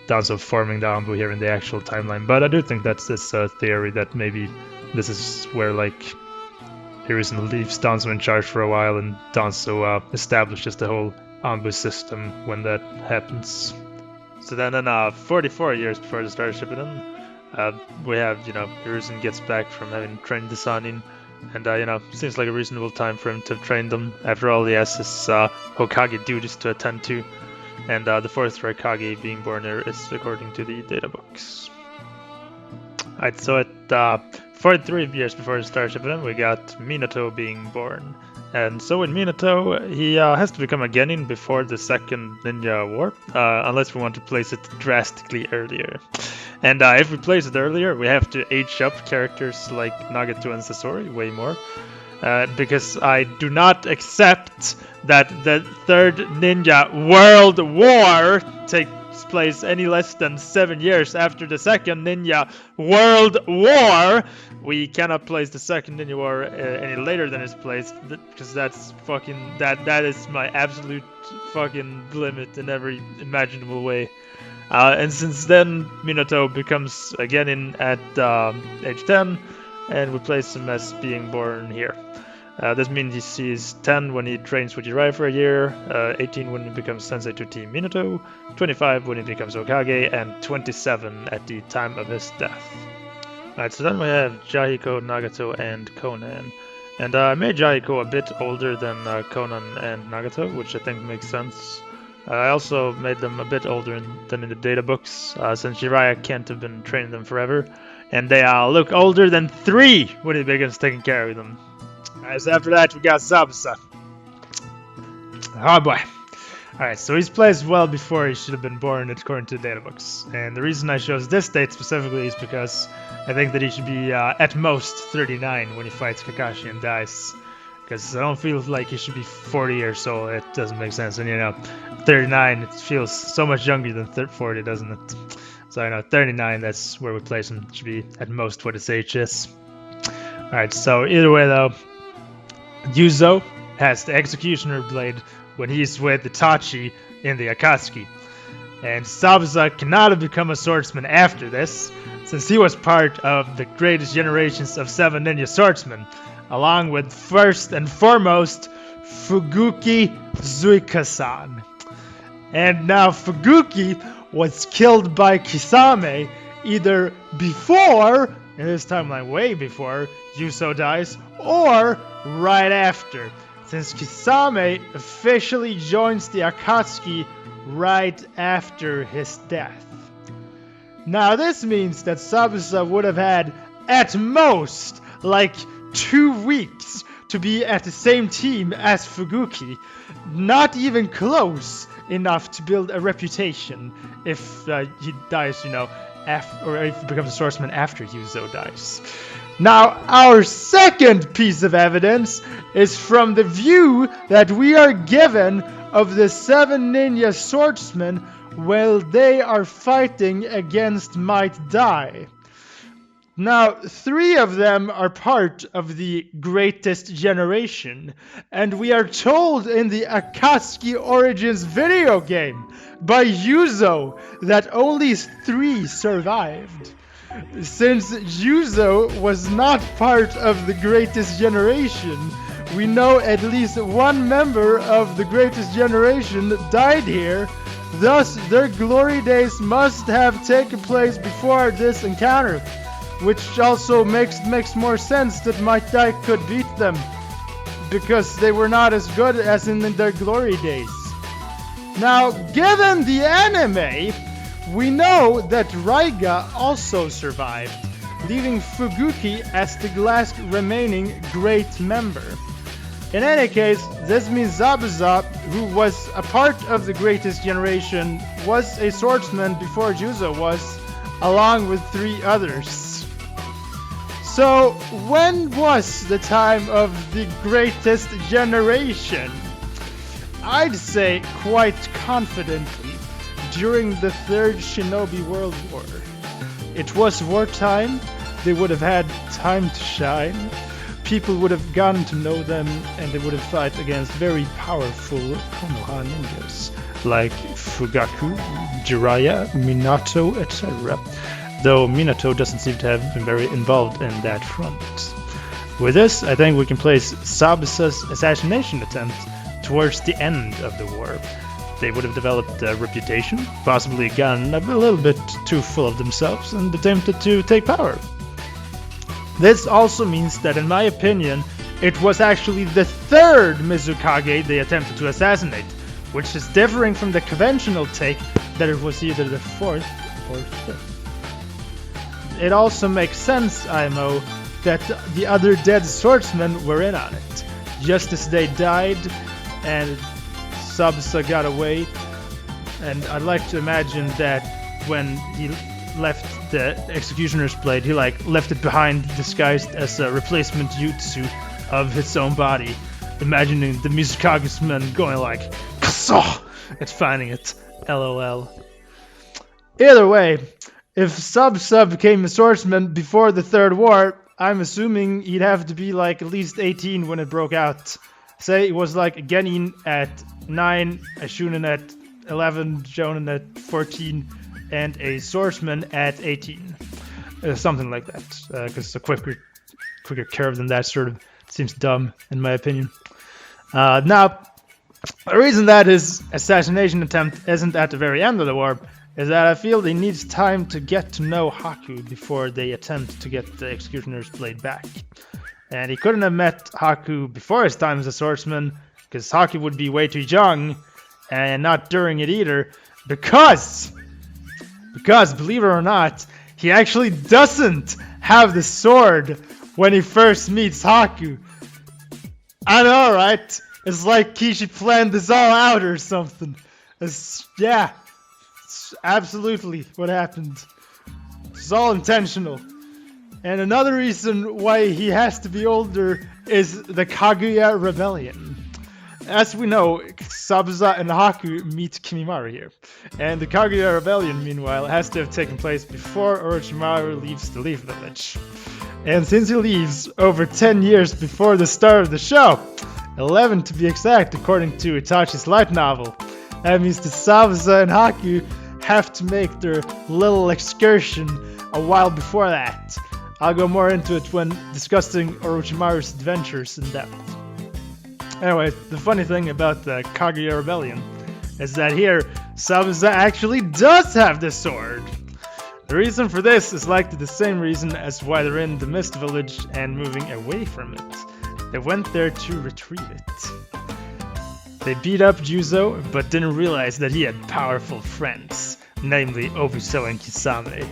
Danzo forming the Anbu here in the actual timeline, but I do think that's this theory that maybe this is where, like, Hiruzen leaves Danzo in charge for a while and Danzo establishes the whole Anbu system when that happens. So then in 44 years before the start of Shippuden, we have, you know, Hiruzen gets back from having trained the Sanin. And, you know, seems like a reasonable time for him to have trained them. After all, he has his Hokage duties to attend to. And the fourth Raikage being born here is according to the data books. Alright, so at 43 years before the start of Shippuden, we got Minato being born. And so in Minato, he has to become a Genin before the second Ninja War, unless we want to place it drastically earlier. And if we place it earlier, we have to age up characters like Nagato and Sasori way more. Because I do not accept that the Third Ninja World War take place any less than 7 years after the Second Ninja World War. We cannot place the Second Ninja War any later than it's placed, because that's fucking that is my absolute fucking limit in every imaginable way. And since then, Minato becomes again at age 10, and we place him as being born here. This means he's 10 when he trains with Jiraiya for a year, 18 when he becomes sensei to Team Minato, 25 when he becomes Hokage, and 27 at the time of his death. Alright, so then we have Jahiko, Nagato, and Conan. And I made Jahiko a bit older than Conan and Nagato, which I think makes sense. I also made them a bit older than in the data books, since Jiraiya can't have been training them forever. And they look older than 3 when he begins taking care of them. Alright, so after that we got Zabuza. Oh boy. Alright, so he's placed well before he should have been born according to the data books. And the reason I chose this date specifically is because I think that he should be at most 39 when he fights Kakashi and dies. Because I don't feel like he should be 40 years old. It doesn't make sense. And 39, it feels so much younger than 40, doesn't it? So 39, that's where we place him. Should be at most what his age is. Alright, so either way though, Yuzo has the Executioner Blade when he's with Itachi in the Akatsuki. And Zabuza cannot have become a swordsman after this, since he was part of the greatest generations of 7 ninja swordsmen, along with first and foremost Fuguki Zuika-san. And now Fuguki was killed by Kisame either before, in this timeline way before, Yuzo dies, or right after, since Kisame officially joins the Akatsuki right after his death. Now this means that Zabuza would have had, at most, like 2 weeks to be at the same team as Fuguki, not even close enough to build a reputation if he dies, or if he becomes a swordsman after Yuzo dies. Now, our second piece of evidence is from the view that we are given of the 7 ninja swordsmen while they are fighting against Might Dai. Now, 3 of them are part of the greatest generation, and we are told in the Akatsuki Origins video game by Yuzo that only 3 survived. Since Yuzo was not part of the greatest generation, we know at least 1 member of the greatest generation died here, thus their glory days must have taken place before this encounter, which also makes more sense that Might Dai could beat them, because they were not as good as in their glory days. Now, given the anime, we know that Raiga also survived, leaving Fuguki as the last remaining great member. In any case, this means Zabuza, who was a part of the greatest generation, was a swordsman before Yuzo was, along with 3 others. So, when was the time of the greatest generation? I'd say quite confidently during the 3rd Shinobi World War. It was wartime, they would have had time to shine, people would have gotten to know them, and they would have fought against very powerful Konoha ninjas, like Fugaku, Jiraiya, Minato, etc. Though Minato doesn't seem to have been very involved in that front. With this, I think we can place Zabuza's assassination attempt towards the end of the war. They would have developed a reputation, possibly gotten a little bit too full of themselves, and attempted to take power. This also means that, in my opinion, it was actually the 3rd Mizukage they attempted to assassinate, which is differing from the conventional take that it was either the 4th or 5th. It also makes sense, IMO, that the other dead swordsmen were in on it, just as they died and Zabuza got away, and I'd like to imagine that when he left the Executioner's Blade, he left it behind disguised as a replacement jutsu of his own body, imagining the Mizukage's men going like, "Kaso!" and finding it, LOL. Either way, if Sub became a swordsman before the Third War, I'm assuming he'd have to be like at least 18 when it broke out. Say it was like a Genin at 9, a Shunin at 11, Jonin at 14, and a swordsman at 18. Something like that, because a quicker curve than that sort of seems dumb, in my opinion. Now, the reason that his assassination attempt isn't at the very end of the war is that I feel they need time to get to know Haku before they attempt to get the Executioner's blade back. And he couldn't have met Haku before his time as a swordsman, because Haku would be way too young, and not during it either, because believe it or not, he actually doesn't have the sword when he first meets Haku. I know, right? It's like Kishi planned this all out or something. It's absolutely what happened. It's all intentional. And another reason why he has to be older is the Kaguya Rebellion. As we know, Sabuza and Haku meet Kimimaro here. And the Kaguya Rebellion, meanwhile, has to have taken place before Orochimaru leaves the Leaf Village. And since he leaves over 10 years before the start of the show, 11 to be exact, according to Itachi's light novel, that means the Sabuza and Haku have to make their little excursion a while before that. I'll go more into it when discussing Orochimaru's adventures in depth. Anyway, the funny thing about the Kaguya Rebellion is that here, Sabuza actually does have the sword. The reason for this is likely the same reason as why they're in the Mist Village and moving away from it. They went there to retrieve it. They beat up Juzo, but didn't realize that he had powerful friends, namely Obuso and Kisame.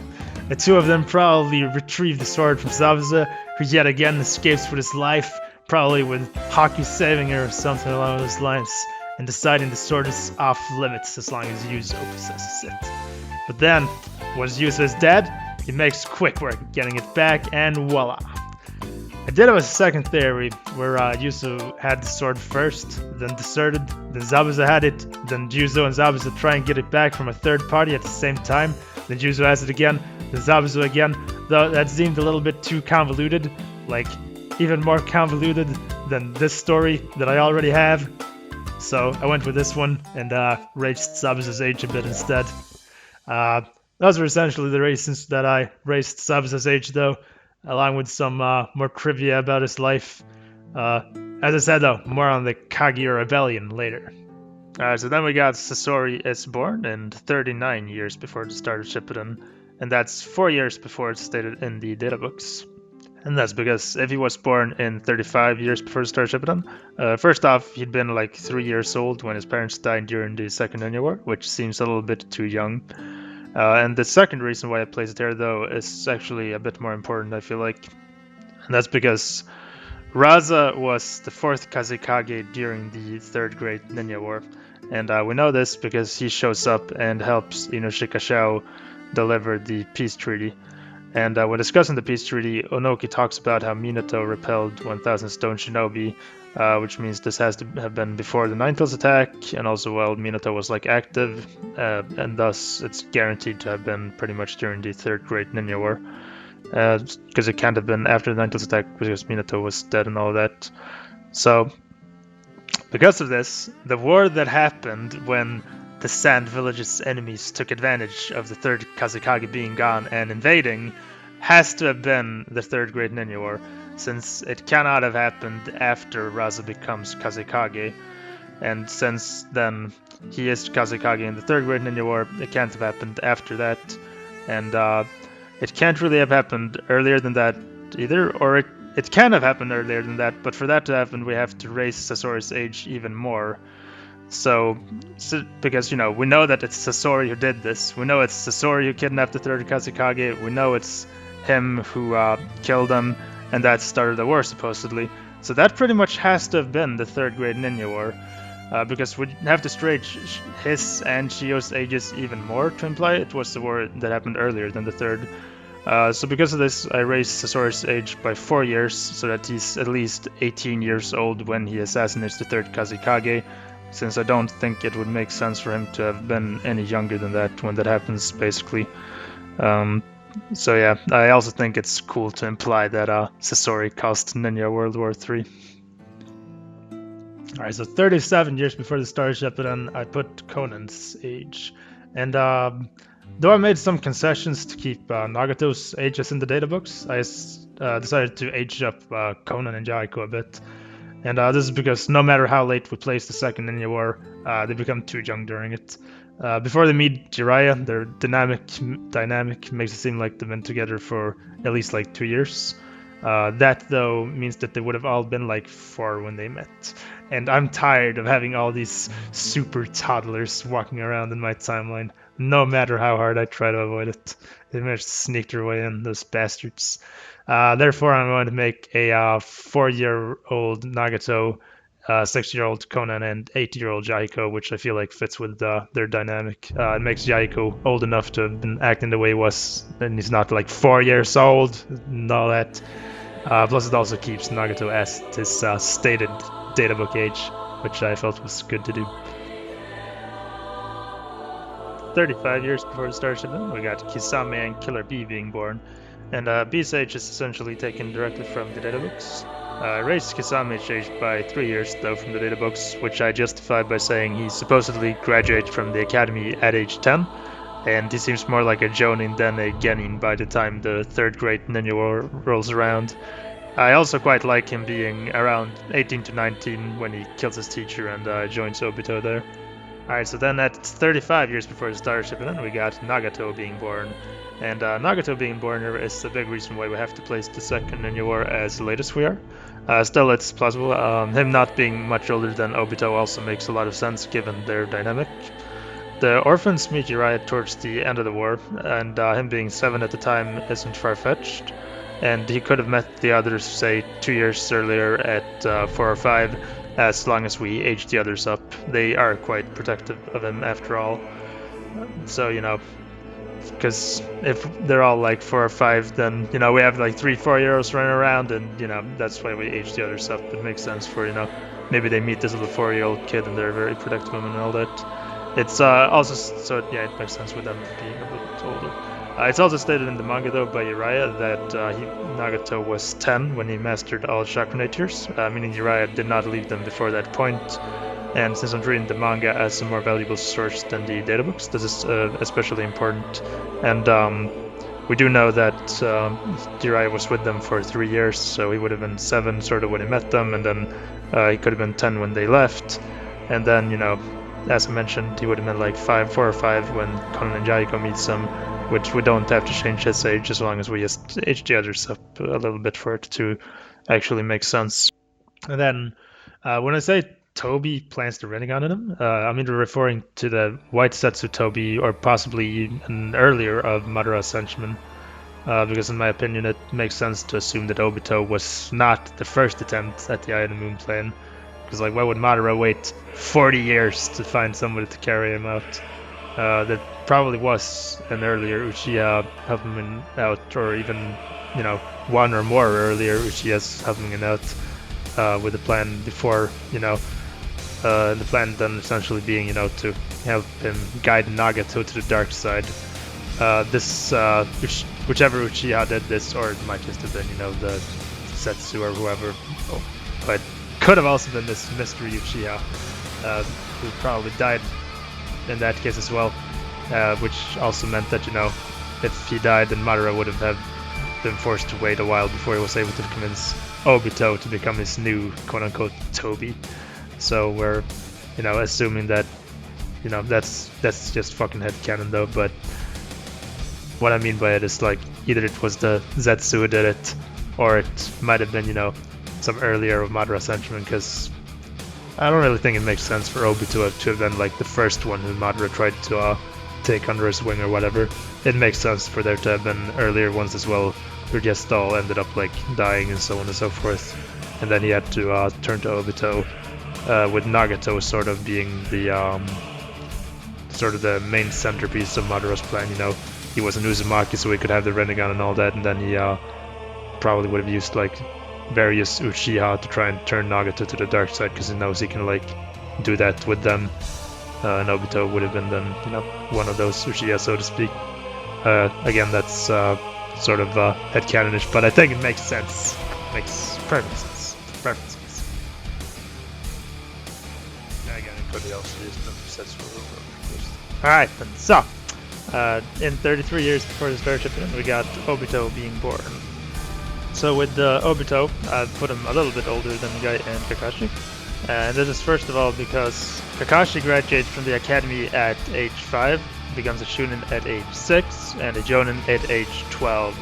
The two of them probably retrieved the sword from Sabuza, who yet again escapes with his life, probably with Haku saving her or something along those lines, and deciding the sword is off limits as long as Yuzo possesses it. But then, once Yuzo is dead, he makes quick work of getting it back, and voila. I did have a second theory where Yuzo had the sword first, then deserted, then Zabuza had it, then Juzo and Zabuza try and get it back from a third party at the same time, then Juzo has it again, then Zabuza again, though that seemed a little bit too convoluted, like even more convoluted than this story that I already have. So I went with this one and raised Zabuza's age a bit instead. Those were essentially the reasons that I raised Zabuza's age though, along with some more trivia about his life. As I said though, more on the Kaguya Rebellion later. So then we got Sasori is born in 39 years before the start of Shippuden, and that's 4 years before it's stated in the databooks. And that's because if he was born in 35 years before the start of Shippuden, first off, he'd been like 3 years old when his parents died during the Second Ninja War, which seems a little bit too young. And the second reason why I place it there, though, is actually a bit more important, I feel like. And that's because Raza was the 4th Kazekage during the Third Great Ninja War. And we know this because he shows up and helps Inoshika Shao deliver the peace treaty. And when discussing the peace treaty, Onoki talks about how Minato repelled 1,000 Stone Shinobi, which means this has to have been before the Ninetales attack, and also while Minato was like active, and thus it's guaranteed to have been pretty much during the Third Great Ninja War, because it can't have been after the Ninetales attack because Minato was dead and all that. So, because of this, the war that happened when the Sand Village's enemies took advantage of the third Kazekage being gone and invading has to have been the Third Great Ninja War, since it cannot have happened after Raza becomes Kazekage, and since then he is Kazekage in the Third Great Ninja War, it can't have happened after that, and it can't really have happened earlier than that either, or it can have happened earlier than that, but for that to happen we have to raise Sasori's age even more. So because, we know that it's Sasori who did this. We know it's Sasori who kidnapped the third Kazekage. We know it's him who killed him, and that started the war, supposedly. So that pretty much has to have been the Third Great Ninja War, because we have to stretch his and Shio's ages even more to imply it was the war that happened earlier than the third. So because of this, I raised Sasori's age by 4 years, so that he's at least 18 years old when he assassinates the third Kazekage. since I don't think it would make sense for him to have been any younger than that when that happens, basically. So yeah, I also think it's cool to imply that Sasori caused Ninja World War III. Alright, so 37 years before the Starship, and then I put Conan's age. And though I made some concessions to keep Nagato's ages in the data books, I decided to age up Conan and Jaiko a bit. And this is because no matter how late we place the second Ninja War, they become too young during it. Before they meet Jiraiya, their dynamic makes it seem like they've been together for at least like 2 years. That though means that they would have all been like 4 when they met. And I'm tired of having all these super toddlers walking around in my timeline, no matter how hard I try to avoid it. They managed to sneak their way in, those bastards. Therefore, I'm going to make a 4-year-old Nagato, 6-year-old Conan, and 8-year-old Jaiko, which I feel like fits with their dynamic. It makes Jaiko old enough to have been acting the way he was, and he's not like 4 years old and all that. Plus, it also keeps Nagato as his stated databook age, which I felt was good to do. 35 years before the Starship, we got Kisame and Killer Bee being born, and Bee's age is essentially taken directly from the databooks. I raised Kisame's age by 3 years though from the databooks, which I justified by saying he supposedly graduated from the academy at age 10, and he seems more like a Jonin than a Genin by the time the 3rd grade Ninja War rolls around. I also quite like him being around 18 to 19 when he kills his teacher and joins Obito there. Alright, so then at 35 years before the Starship, and then we got Nagato being born. And Nagato being born here is a big reason why we have to place the second Ninja War as late as we are. Still, it's plausible. Him not being much older than Obito also makes a lot of sense given their dynamic. The orphans meet Jiraiya towards the end of the war, and him being 7 at the time isn't far-fetched. And he could have met the others, say, 2 years earlier at 4 or 5, as long as we age the others up. They are quite protective of him after all. So, because if they're all like 4 or 5, then, we have like 3-4-year-olds running around, and, that's why we age the others up. It makes sense for, maybe they meet this little 4-year-old kid and they're very protective of him and all that. It's also, so yeah, it makes sense with them being a little bit older. It's also stated in the manga, though, by Jiraiya that Nagato was 10 when he mastered all chakranators, meaning Jiraiya did not leave them before that point. And since I'm reading the manga as a more valuable source than the databooks, this is especially important. And we do know that Jiraiya was with them for 3 years, so he would have been 7 sort of when he met them, and then he could have been 10 when they left. And then, as I mentioned, he would have been like 4 or 5 when Conan and Jaiko meets him, which we don't have to change his age as long as we just age the others up a little bit for it to actually make sense. And then when I say Toby plants the Rinnegan in him, I'm either referring to the White Setsu Toby or possibly an earlier of Madara's henchmen, because in my opinion it makes sense to assume that Obito was not the first attempt at the Eye of the Moon plan, because why would Madara wait 40 years to find somebody to carry him out? There probably was an earlier Uchiha helping him out, or even, one or more earlier Uchihas helping him out with the plan before, the plan then essentially being, to help him guide Nagato to the dark side. Whichever Uchiha did this, or it might just have been, the Setsu or whoever, but could have also been this mystery Uchiha, who probably died in that case as well, which also meant that, if he died, then Madara would have been forced to wait a while before he was able to convince Obito to become his new quote-unquote Toby. So we're, assuming that, that's just fucking headcanon though, but what I mean by it is either it was the Zetsu who did it, or it might have been, some earlier of Madara's henchmen, because I don't really think it makes sense for Obito to have been the first one who Madara tried to take under his wing or whatever. It makes sense for there to have been earlier ones as well, who just all ended up dying and so on and so forth. And then he had to turn to Obito, with Nagato sort of being the the main centerpiece of Madara's plan. He was an Uzumaki, so he could have the Rinnegan and all that, and then he probably would have used various Uchiha to try and turn Nagato to the dark side, because he knows he can do that with them. And Obito would have been then, one of those Uchiha, so to speak. Again, that's sort of headcanonish, but I think it makes sense. Makes perfect sense. Perfect sense. Again, it could be also used in sets for. Alright, then. So, in 33 years before the Starship, we got Obito being born. So with Obito, I've put him a little bit older than Guy and Kakashi. And this is first of all because Kakashi graduates from the academy at age 5, becomes a Shunin at age 6, and a Jonin at age 12.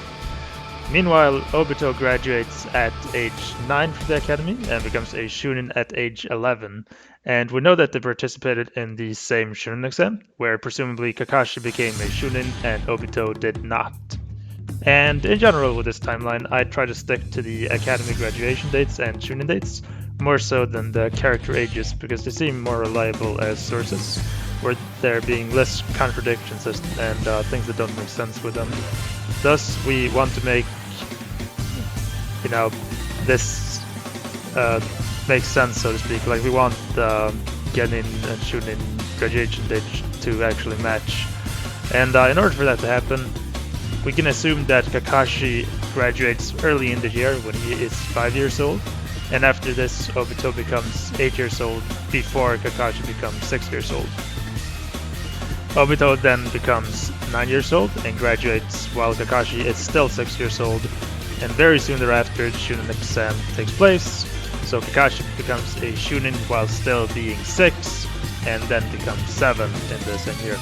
Meanwhile, Obito graduates at age 9 from the academy and becomes a Shunin at age 11. And we know that they participated in the same Shunin exam, where presumably Kakashi became a Shunin and Obito did not. And in general with this timeline, I try to stick to the academy graduation dates and Shunin dates, more so than the character ages, because they seem more reliable as sources, where there being less contradictions and things that don't make sense with them. Thus, we want to make, this make sense, so to speak. Like, we want Genin and Shunin graduation dates to actually match. And in order for that to happen, we can assume that Kakashi graduates early in the year when he is 5 years old. And after this, Obito becomes 8 years old before Kakashi becomes 6 years old. Obito then becomes 9 years old and graduates while Kakashi is still 6 years old. And very soon thereafter, the Shunin exam takes place. So Kakashi becomes a Shunin while still being 6, and then becomes 7 in the same year.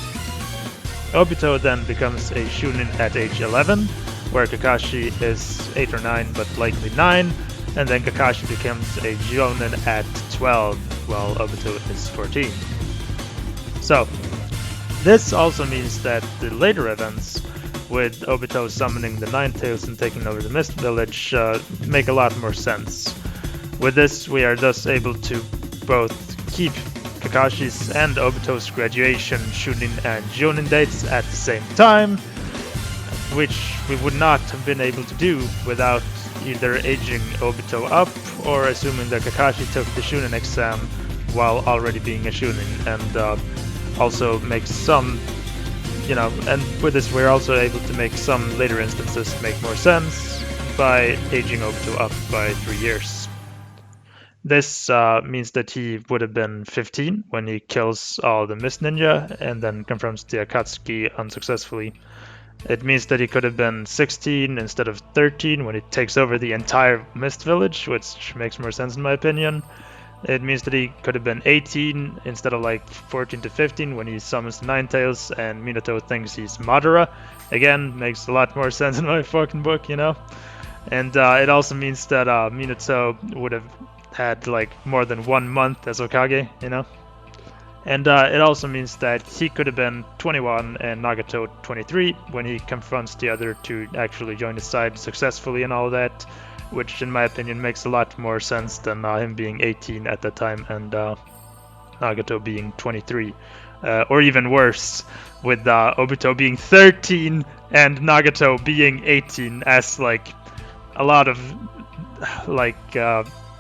Obito then becomes a Shunin at age 11, where Kakashi is 8 or 9, but likely 9. And then Kakashi becomes a Jonin at 12, while Obito is 14. So, this also means that the later events, with Obito summoning the Nine Tails and taking over the Mist Village, make a lot more sense. With this, we are thus able to both keep Kakashi's and Obito's graduation Shunin and Jonin dates at the same time, which we would not have been able to do without either aging Obito up or assuming that Kakashi took the Shunin exam while already being a Shunin, and also make some, and with this we're also able to make some later instances make more sense by aging Obito up by 3 years. This means that he would have been 15 when he kills all the Mist Ninja and then confronts the Akatsuki unsuccessfully. It means that he could have been 16 instead of 13 when he takes over the entire Mist Village, which makes more sense in my opinion. It means that he could have been 18 instead of like 14 to 15 when he summons the Nine Tails and Minato thinks he's Madara. Again, makes a lot more sense in my fucking book, And it also means that Minato would have had like more than 1 month as Hokage, And it also means that he could have been 21 and Nagato 23 when he confronts the other to actually join his side successfully and all that, which in my opinion makes a lot more sense than him being 18 at that time and Nagato being 23. Or even worse, with Obito being 13 and Nagato being 18, as like a lot of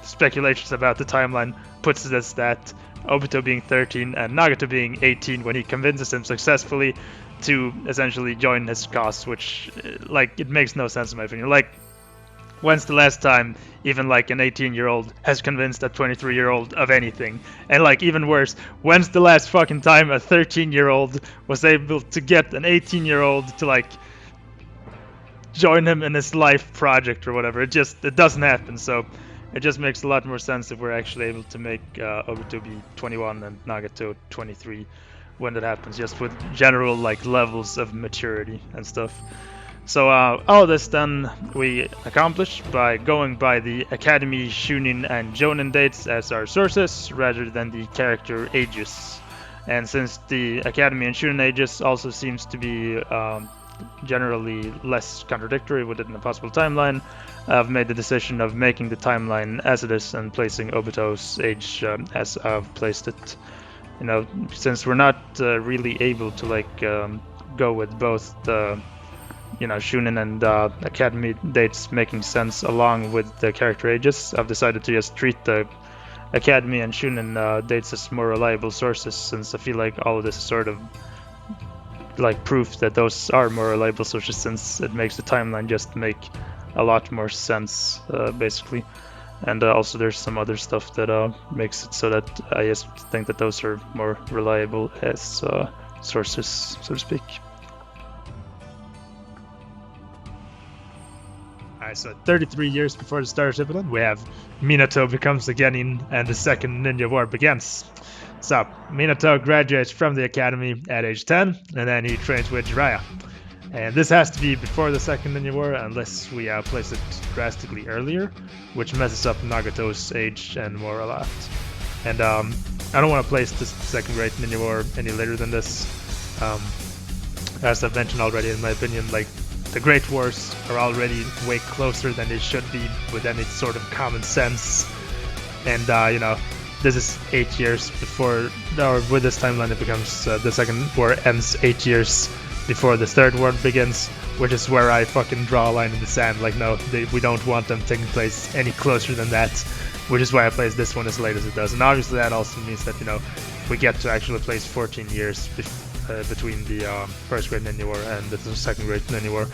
speculations about the timeline puts it as that Obito being 13 and Nagato being 18 when he convinces him successfully to essentially join his cause, which it makes no sense in my opinion. When's the last time even an 18-year-old has convinced a 23-year-old of anything? And even worse, when's the last fucking time a 13-year-old was able to get an 18-year-old to join him in his life project or whatever? It doesn't happen. So it just makes a lot more sense if we're actually able to make Obito be 21 and Nagato 23 when that happens, just with general levels of maturity and stuff. So all this then we accomplish by going by the Academy, Shunin, and Jonin dates as our sources rather than the character ages. And since the Academy and Shunin ages also seems to be generally less contradictory within the possible timeline, I've made the decision of making the timeline as it is and placing Obito's age as I've placed it. Since we're not really able to go with both the Shunin and Academy dates making sense along with the character ages, I've decided to just treat the Academy and Shunin dates as more reliable sources, since I feel like all of this is sort of like proof that those are more reliable sources, since it makes the timeline just make a lot more sense, basically. And also there's some other stuff that makes it so that I just think that those are more reliable as sources, so to speak. Alright, so 33 years before the Star Shippuden, we have Minato becomes the Genin and the Second Ninja War begins. So, Minato graduates from the academy at age 10, and then he trains with Jiraiya. And this has to be before the Second Ninja War, unless we place it drastically earlier, which messes up Nagato's age and more a lot. And I don't want to place the Second Great Ninja War any later than this. As I've mentioned already, in my opinion, like the Great Wars are already way closer than they should be with any sort of common sense. And you know, this is 8 years before, or with this timeline, it becomes the Second War ends 8 years before the Third War begins, which is where I fucking draw a line in the sand. Like, no, we don't want them taking place any closer than that, which is why I place this one as late as it does. And obviously that also means that, you know, we get to actually place 14 years between the First Great Ninja War and the Second Great Ninja War,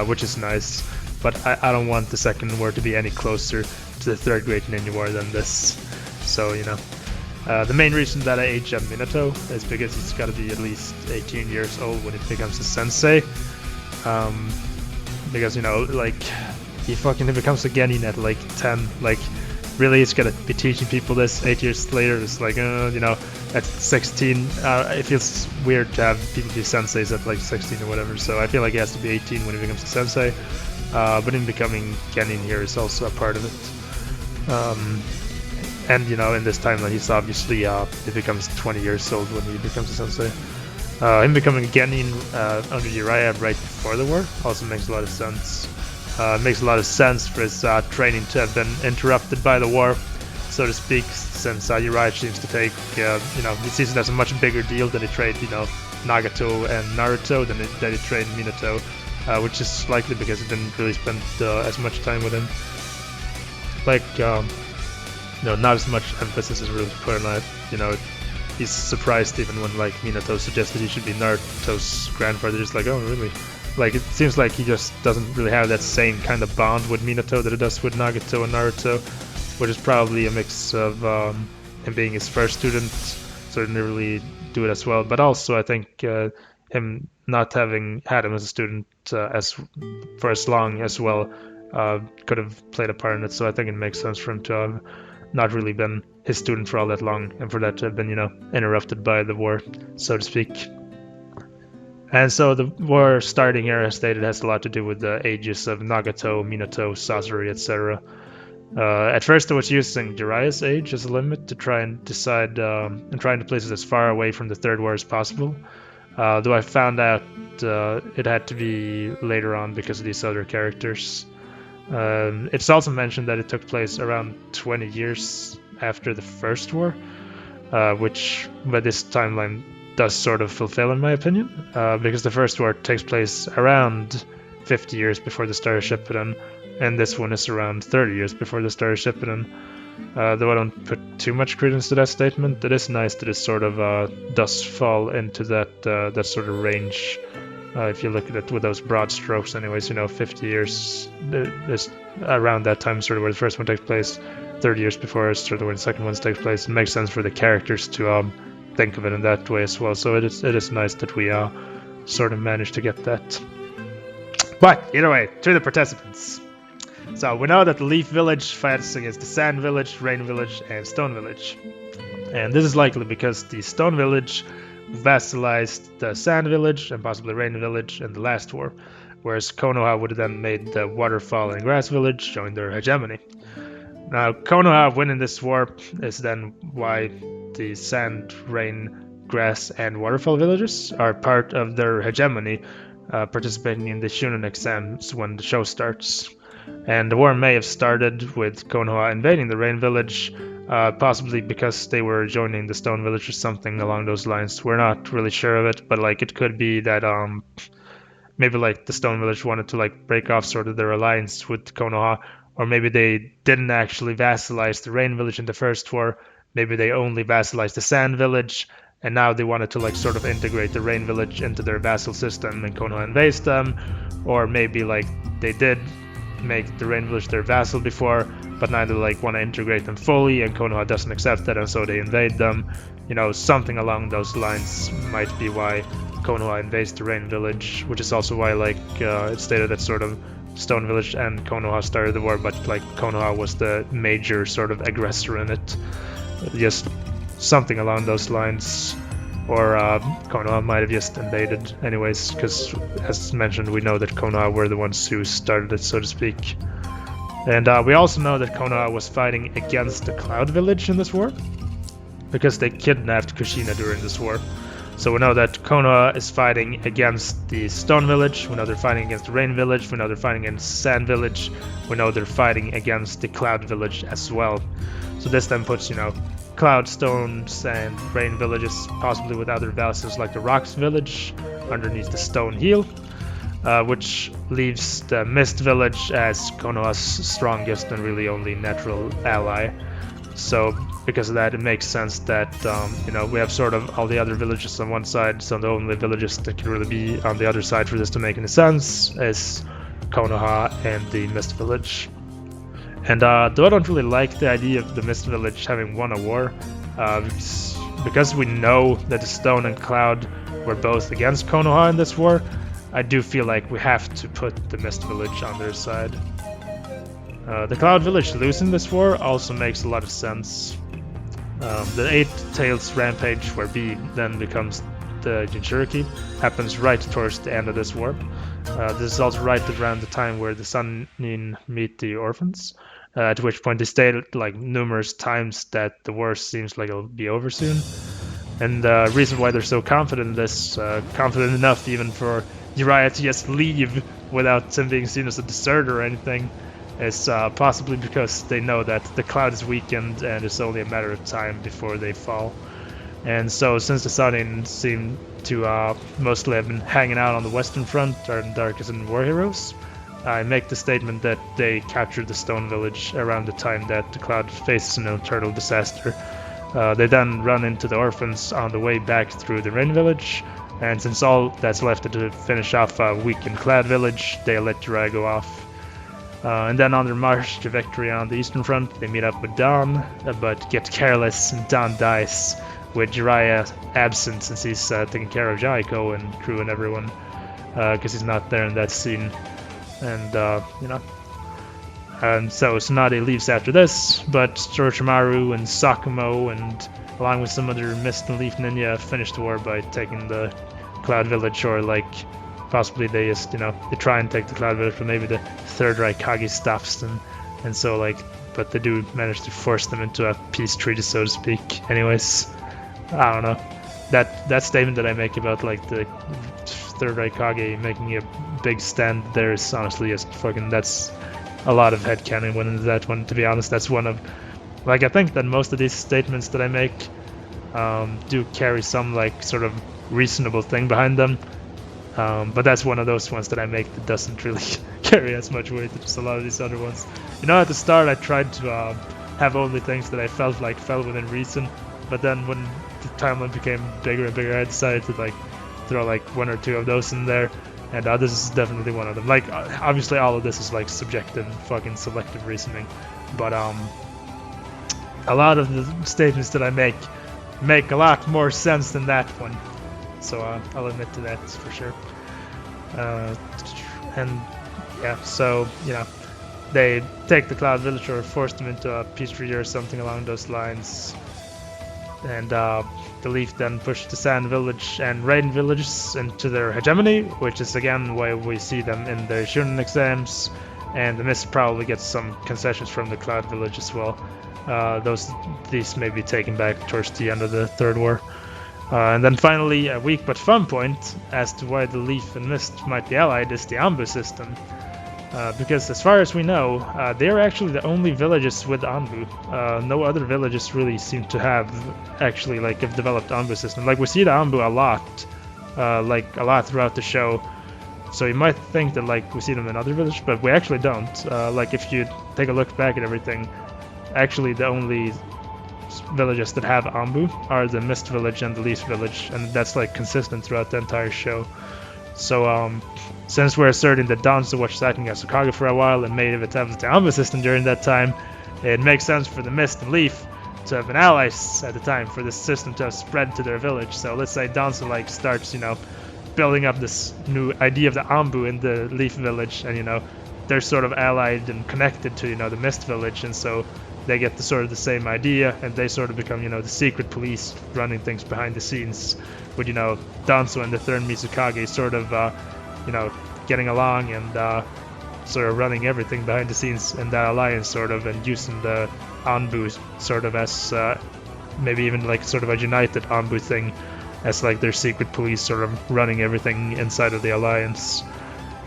which is nice. But I don't want the Second War to be any closer to the Third Great Ninja War than this. So, you know, the main reason that I age up Minato is because he's got to be at least 18 years old when he becomes a sensei. Because, you know, like, he becomes a genin at like 10. Like, really, he's gonna be teaching people this 8 years later. It's like, you know, at 16, it feels weird to have people be senseis at like 16 or whatever. So I feel like he has to be 18 when he becomes a sensei. But him becoming genin here is also a part of it. And, you know, in this timeline, he's obviously, he becomes 20 years old when he becomes a sensei. Him becoming a genin under Jiraiya right before the war also makes a lot of sense. Makes a lot of sense for his training to have been interrupted by the war, so to speak, since Jiraiya seems to take, you know, he sees it as a much bigger deal than he trained, you know, Nagato and Naruto than he trained Minato, which is likely because he didn't really spend as much time with him. Like, you know, not as much emphasis is really put on it. You know, he's surprised even when, like, Minato suggested he should be Naruto's grandfather. Just like, oh, really? Like, it seems like he just doesn't really have that same kind of bond with Minato that he does with Nagato and Naruto, which is probably a mix of him being his first student, so he didn't really do it as well. But also, I think him not having had him as a student for as long as well could have played a part in it. So I think it makes sense for him to have not really been his student for all that long, and for that to have been, you know, interrupted by the war, so to speak. And so the war starting here, as stated, has a lot to do with the ages of Nagato, Minato, Sasori, etc. At first I was using Jiraiya's age as a limit to try and decide, and trying to place it as far away from the Third War as possible. Though I found out it had to be later on because of these other characters. It's also mentioned that it took place around 20 years after the First War, which by this timeline does sort of fulfill, in my opinion, because the First War takes place around 50 years before the Star Shippuden, and this one is around 30 years before the Star Shippuden. Though I don't put too much credence to that statement, it is nice that it sort of does fall into that sort of range. If you look at it with those broad strokes, anyways, you know, 50 years is around that time, sort of where the first one takes place. 30 years before is sort of where the second one takes place. It makes sense for the characters to think of it in that way as well. So it is nice that we sort of managed to get that. But either way, to the participants. So we know that the Leaf Village fights against the Sand Village, Rain Village, and Stone Village. And this is likely because the Stone Village vassalized the Sand Village and possibly Rain Village in the last war, whereas Konoha would have then made the Waterfall and Grass Village join their hegemony. Now, Konoha winning this war is then why the Sand, Rain, Grass, and Waterfall villages are part of their hegemony, participating in the Shunin exams when the show starts. And the war may have started with Konoha invading the Rain Village, possibly because they were joining the Stone Village or something along those lines. We're not really sure of it, but like it could be that maybe like the Stone Village wanted to like break off sort of their alliance with Konoha, or maybe they didn't actually vassalize the Rain Village in the first war. Maybe they only vassalized the Sand Village, and now they wanted to like sort of integrate the Rain Village into their vassal system, and Konoha invades them. Or maybe like they did make the Rain Village their vassal before, but now they like want to integrate them fully, and Konoha doesn't accept that, and so they invade them. You know, something along those lines might be why Konoha invades the Rain Village, which is also why like it's stated that sort of Stone Village and Konoha started the war, but like Konoha was the major sort of aggressor in it. Just something along those lines. Or Konoha might have just invaded anyways, because as mentioned, we know that Konoha were the ones who started it, so to speak. And we also know that Konoha was fighting against the Cloud Village in this war, because they kidnapped Kushina during this war. So we know that Konoha is fighting against the Stone Village, we know they're fighting against the Rain Village, we know they're fighting against Sand Village, we know they're fighting against the Cloud Village as well. So this then puts, you know, Cloud, Stone, and Rain villages, possibly with other vassals like the Rocks Village, underneath the Stone Heel, which leaves the Mist Village as Konoha's strongest and really only natural ally. So because of that, it makes sense that you know, we have sort of all the other villages on one side, so the only villages that can really be on the other side for this to make any sense is Konoha and the Mist Village. And though I don't really like the idea of the Mist Village having won a war, because we know that the Stone and Cloud were both against Konoha in this war, I do feel like we have to put the Mist Village on their side. The Cloud Village losing this war also makes a lot of sense. The Eight Tails Rampage, where B then becomes the Jinchuriki, happens right towards the end of this war. This is also right around the time where the Sannin meet the orphans, at which point they stated like numerous times that the war seems like it'll be over soon. And the reason why they're so confident in this, confident enough even for Jiraiya to just leave without him being seen as a deserter or anything, is possibly because they know that the Cloud is weakened and it's only a matter of time before they fall. And so since the Sannin seem to mostly have been hanging out on the Western Front, are Darkest and War Heroes, I make the statement that they captured the Stone Village around the time that the Cloud faces an internal disaster. They then run into the orphans on the way back through the Rain Village, and since all that's left to finish off a weakened Cloud Village, they let Jiraiya go off. And then on their march to victory on the Eastern Front, they meet up with Dawn, but get careless and Dawn dies, with Jiraiya absent since he's taking care of Jaiko and crew and everyone, because he's not there in that scene. And, you know. And so Tsunade leaves after this, but Orochimaru and Sakumo, and along with some other Mist and Leaf Ninja, finish the war by taking the Cloud Village, or like, possibly they just, you know, they try and take the Cloud Village, but maybe the Third Raikage stops them, and so like, but they do manage to force them into a peace treaty, so to speak. Anyways, I don't know. That statement that I make about like the Third Raikage making a big stand there is honestly just fucking, that's a lot of headcanon went into that one, to be honest. That's one of, like, I think that most of these statements that I make do carry some like sort of reasonable thing behind them, but that's one of those ones that I make that doesn't really carry as much weight as a lot of these other ones. You know, at the start I tried to have only things that I felt like fell within reason, but then when the timeline became bigger and bigger, I decided to like throw like one or two of those in there, and this is definitely one of them. Like, obviously all of this is like subjective fucking selective reasoning, but a lot of the statements that I make a lot more sense than that one, so I'll admit to that for sure. And yeah, so, you know, they take the Cloud Village or force them into a peace treaty or something along those lines, and the Leaf then pushed the Sand Village and Rain Villages into their hegemony, which is again why we see them in their Shunin exams, and the Mist probably gets some concessions from the Cloud Village as well. These may be taken back towards the end of the Third War. And then finally, a weak but fun point as to why the Leaf and Mist might be allied is the Anbu system. Because as far as we know, they're actually the only villages with Anbu. No other villages really seem to have actually like a developed Anbu system. Like, we see the Anbu a lot throughout the show, So you might think that like we see them in other villages, but we actually don't. Like if you take a look back at everything, actually the only villages that have Ambu are the Mist Village and the Leaf Village, and that's like consistent throughout the entire show. So since we're asserting that Danzo was acting as Hokage for a while and made of it have the Ambu system during that time, it makes sense for the Mist and Leaf to have been allies at the time for this system to have spread to their village. So let's say Danzo like starts, building up this new idea of the Ambu in the Leaf Village, and they're sort of allied and connected to the Mist Village, and so they get the sort of the same idea, and they sort of become the secret police running things behind the scenes, with Danzo and the third Mizukage sort of getting along and sort of running everything behind the scenes in that alliance sort of, and using the Anbu sort of as maybe even like sort of a united Anbu thing as like their secret police sort of running everything inside of the alliance.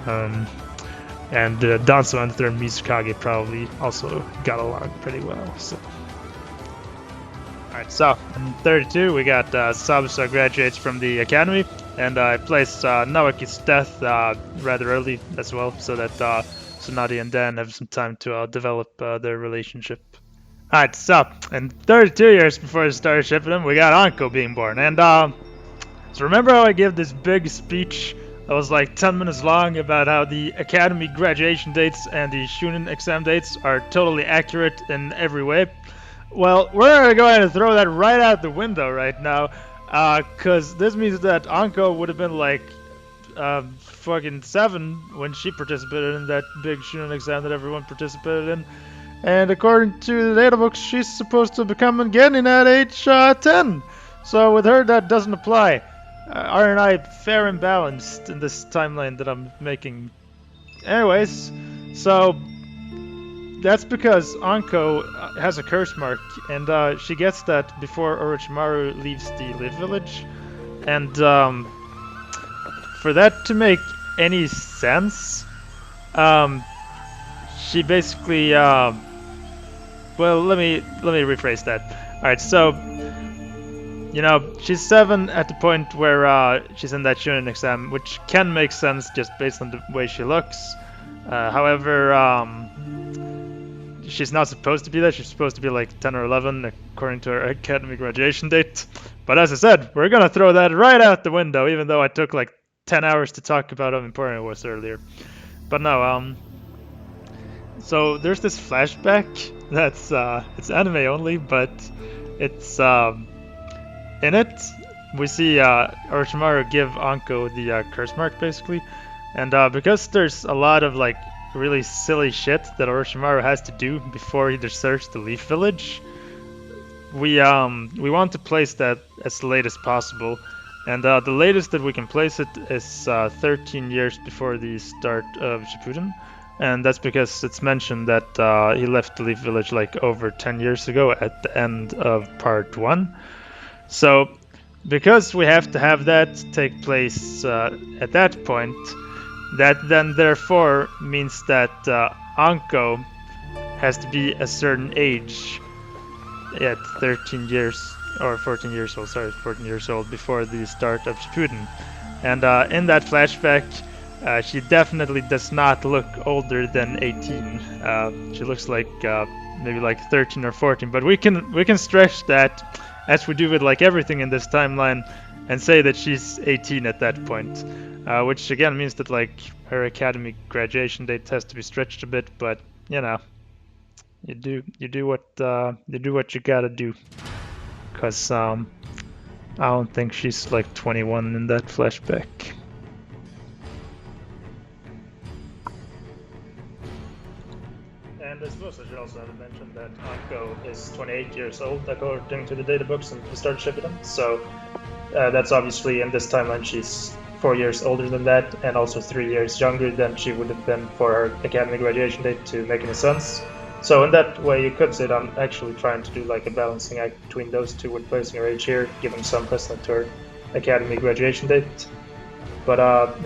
And Danzo and the third Mizukage probably also got along pretty well. So. Alright, so in 32 we got Sabusa graduates from the academy, and I placed Naoki's death rather early as well, so that Tsunade and Dan have some time to develop their relationship. Alright, so in 32 years before the start of Shippuden, we got Anko being born, and so remember how I gave this big speech that was like 10 minutes long about how the academy graduation dates and the Shunin exam dates are totally accurate in every way? Well, we're going to throw that right out the window right now, because this means that Anko would have been like fucking 7 when she participated in that big Shunin exam that everyone participated in. And according to the data books, she's supposed to become a Genin at age 10. So with her, that doesn't apply. Aren't I fair and balanced in this timeline that I'm making? Anyways, so that's because Anko has a curse mark, and she gets that before Orochimaru leaves the Leaf Village. And for that to make any sense, she basically, well, let me rephrase that. All right, so she's 7 at the point where she's in that Shunin exam, which can make sense just based on the way she looks. However, she's not supposed to be that. She's supposed to be like 10 or 11 according to her academy graduation date. But as I said, we're gonna throw that right out the window, even though I took like 10 hours to talk about how important it was earlier. But no, so there's this flashback that's it's anime only, but it's in it we see Orochimaru give Anko the curse mark basically, and because there's a lot of like really silly shit that Orochimaru has to do before he deserts the Leaf Village, we want to place that as late as possible, and the latest that we can place it is 13 years before the start of Shippuden. And that's because it's mentioned that he left the Leaf Village like over 10 years ago at the end of part 1. So, because we have to have that take place at that point, that then therefore means that Anko has to be a certain age at 13 years, or 14 years old, 14 years old before the start of Shippuden. And in that flashback, she definitely does not look older than 18. She looks like maybe like 13 or 14, but we can stretch that as we do with like everything in this timeline and say that she's 18 at that point, which again means that like her academy graduation date has to be stretched a bit, but you do what you gotta do, cause I don't think she's like 21 in that flashback. And I suppose I should also have mentioned that Anko is 28 years old according to the data books and the start Shippuden. So that's obviously in this timeline she's 4 years older than that, and also 3 years younger than she would have been for her academy graduation date to make any sense. So in that way you could say that I'm actually trying to do like a balancing act between those two with placing her age here, giving some precedent to her academy graduation date. But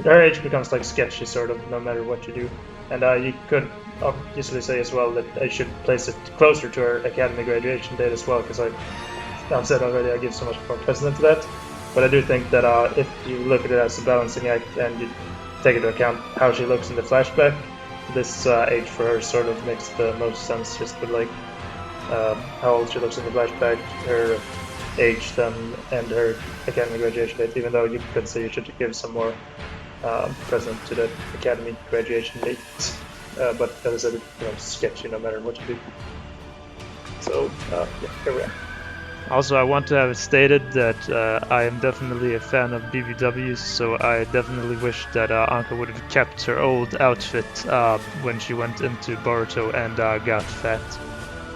her age becomes like sketchy sort of no matter what you do. And you could obviously say as well that I should place it closer to her academy graduation date as well, because I've said already I give so much more precedent to that. But I do think that if you look at it as a balancing act and you take into account how she looks in the flashback, this age for her sort of makes the most sense, just with like how old she looks in the flashback, her age then, and her academy graduation date, even though you could say you should give some more precedent to the academy graduation date. But as I said, sketchy no matter what you do. So, yeah, here we are. Also, I want to have stated that I am definitely a fan of BBWs, so I definitely wish that Anka would have kept her old outfit when she went into Boruto and got fat.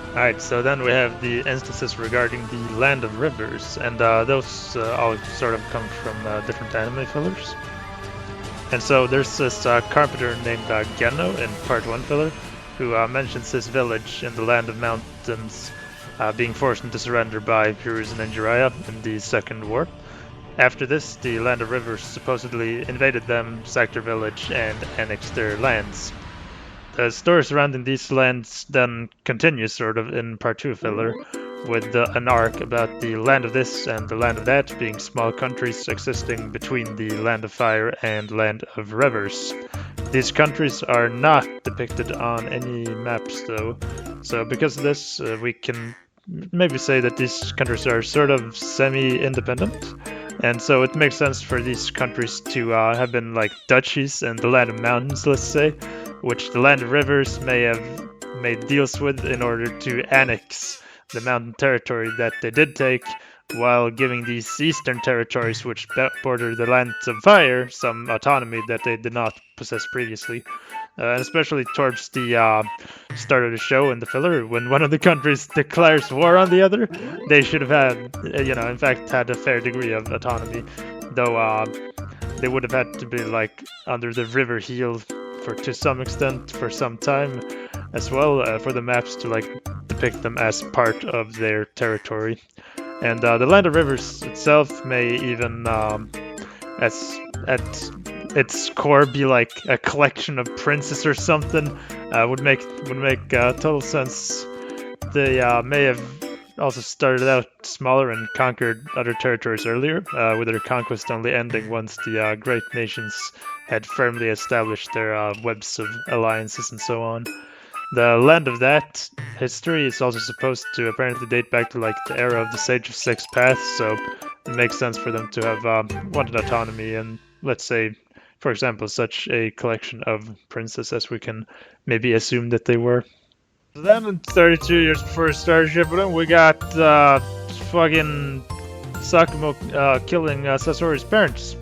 Alright, so then we have the instances regarding the Land of Rivers, and those all sort of come from different anime fillers. And so there's this carpenter named Geno in Part 1 filler, who mentions his village in the Land of Mountains being forced into surrender by Hiruzen and Jiraiya in the Second War. After this, the Land of Rivers supposedly invaded them, sacked their village, and annexed their lands. The story surrounding these lands then continues sort of in Part 2 filler, with an arc about the Land of This and the Land of That being small countries existing between the Land of Fire and Land of Rivers. These countries are not depicted on any maps though, so because of this we can maybe say that these countries are sort of semi-independent, and so it makes sense for these countries to have been like duchies in the Land of Mountains, let's say, which the Land of Rivers may have made deals with in order to annex the mountain territory that they did take, while giving these eastern territories, which border the Lands of Fire, some autonomy that they did not possess previously. And especially towards the start of the show in the filler, when one of the countries declares war on the other, they should have had, in fact, had a fair degree of autonomy, though they would have had to be like under the river heel to some extent for some time as well, for the maps to like depict them as part of their territory. And the Land of Rivers itself may even, at its core, be like a collection of princes or something. Would make total sense. They may have also started out smaller and conquered other territories earlier, with their conquest only ending once the great nations had firmly established their webs of alliances and so on. The Land of That history is also supposed to apparently date back to like the era of the Sage of Six Paths, so it makes sense for them to have wanted autonomy and, let's say, for example, such a collection of princes as we can maybe assume that they were. Then, 32 years before Starship, we got fucking Sakumo killing Sasori's parents.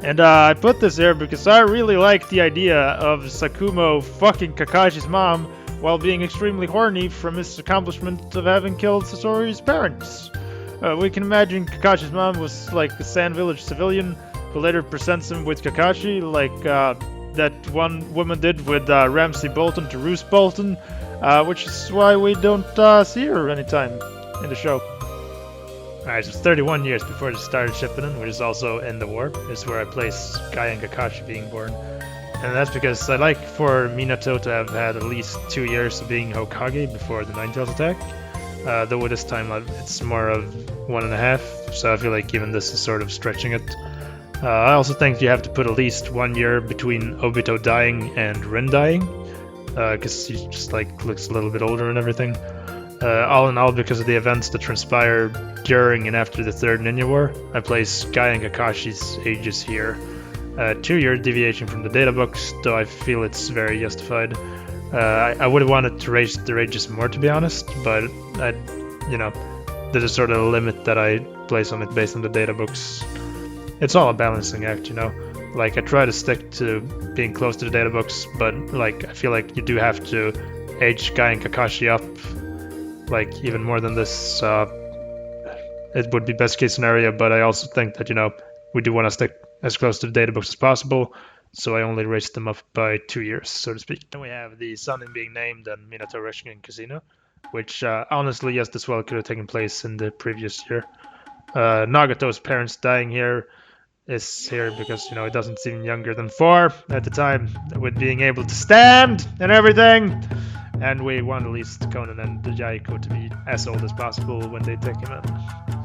And I put this here because I really like the idea of Sakumo fucking Kakashi's mom while being extremely horny from his accomplishment of having killed Sasori's parents. We can imagine Kakashi's mom was like a Sand Village civilian who later presents him with Kakashi, like that one woman did with Ramsay Bolton to Roose Bolton, which is why we don't see her anytime in the show. Alright, so it's 31 years before the start of Shippuden, which is also in the war, is where I place Guy and Kakashi being born. And that's because I like for Minato to have had at least 2 years of being Hokage before the Ninetales attack. Though with this timeline it's more of 1.5, so I feel like even this is sort of stretching it. I also think you have to put at least 1 year between Obito dying and Rin dying, because he just like looks a little bit older and everything. All in all, because of the events that transpire during and after the Third Ninja War, I place Guy and Kakashi's ages here. 2-year deviation from the data books, though I feel it's very justified. I would have wanted to raise their ages more, to be honest, but there's a sort of limit that I place on it based on the data books. It's all a balancing act, Like, I try to stick to being close to the data books, but like I feel like you do have to age Guy and Kakashi up. Like, even more than this, it would be best case scenario, but I also think that, we do want to stick as close to the data books as possible, so I only raised them up by 2 years, so to speak. Then we have the Sunnin being named and Minato rushing in Casino, which honestly just as well could have taken place in the previous year. Nagato's parents dying here is here because, it doesn't seem younger than 4 at the time, with being able to stand and everything. And we want at least Conan and Jaiko to be as old as possible when they take him in.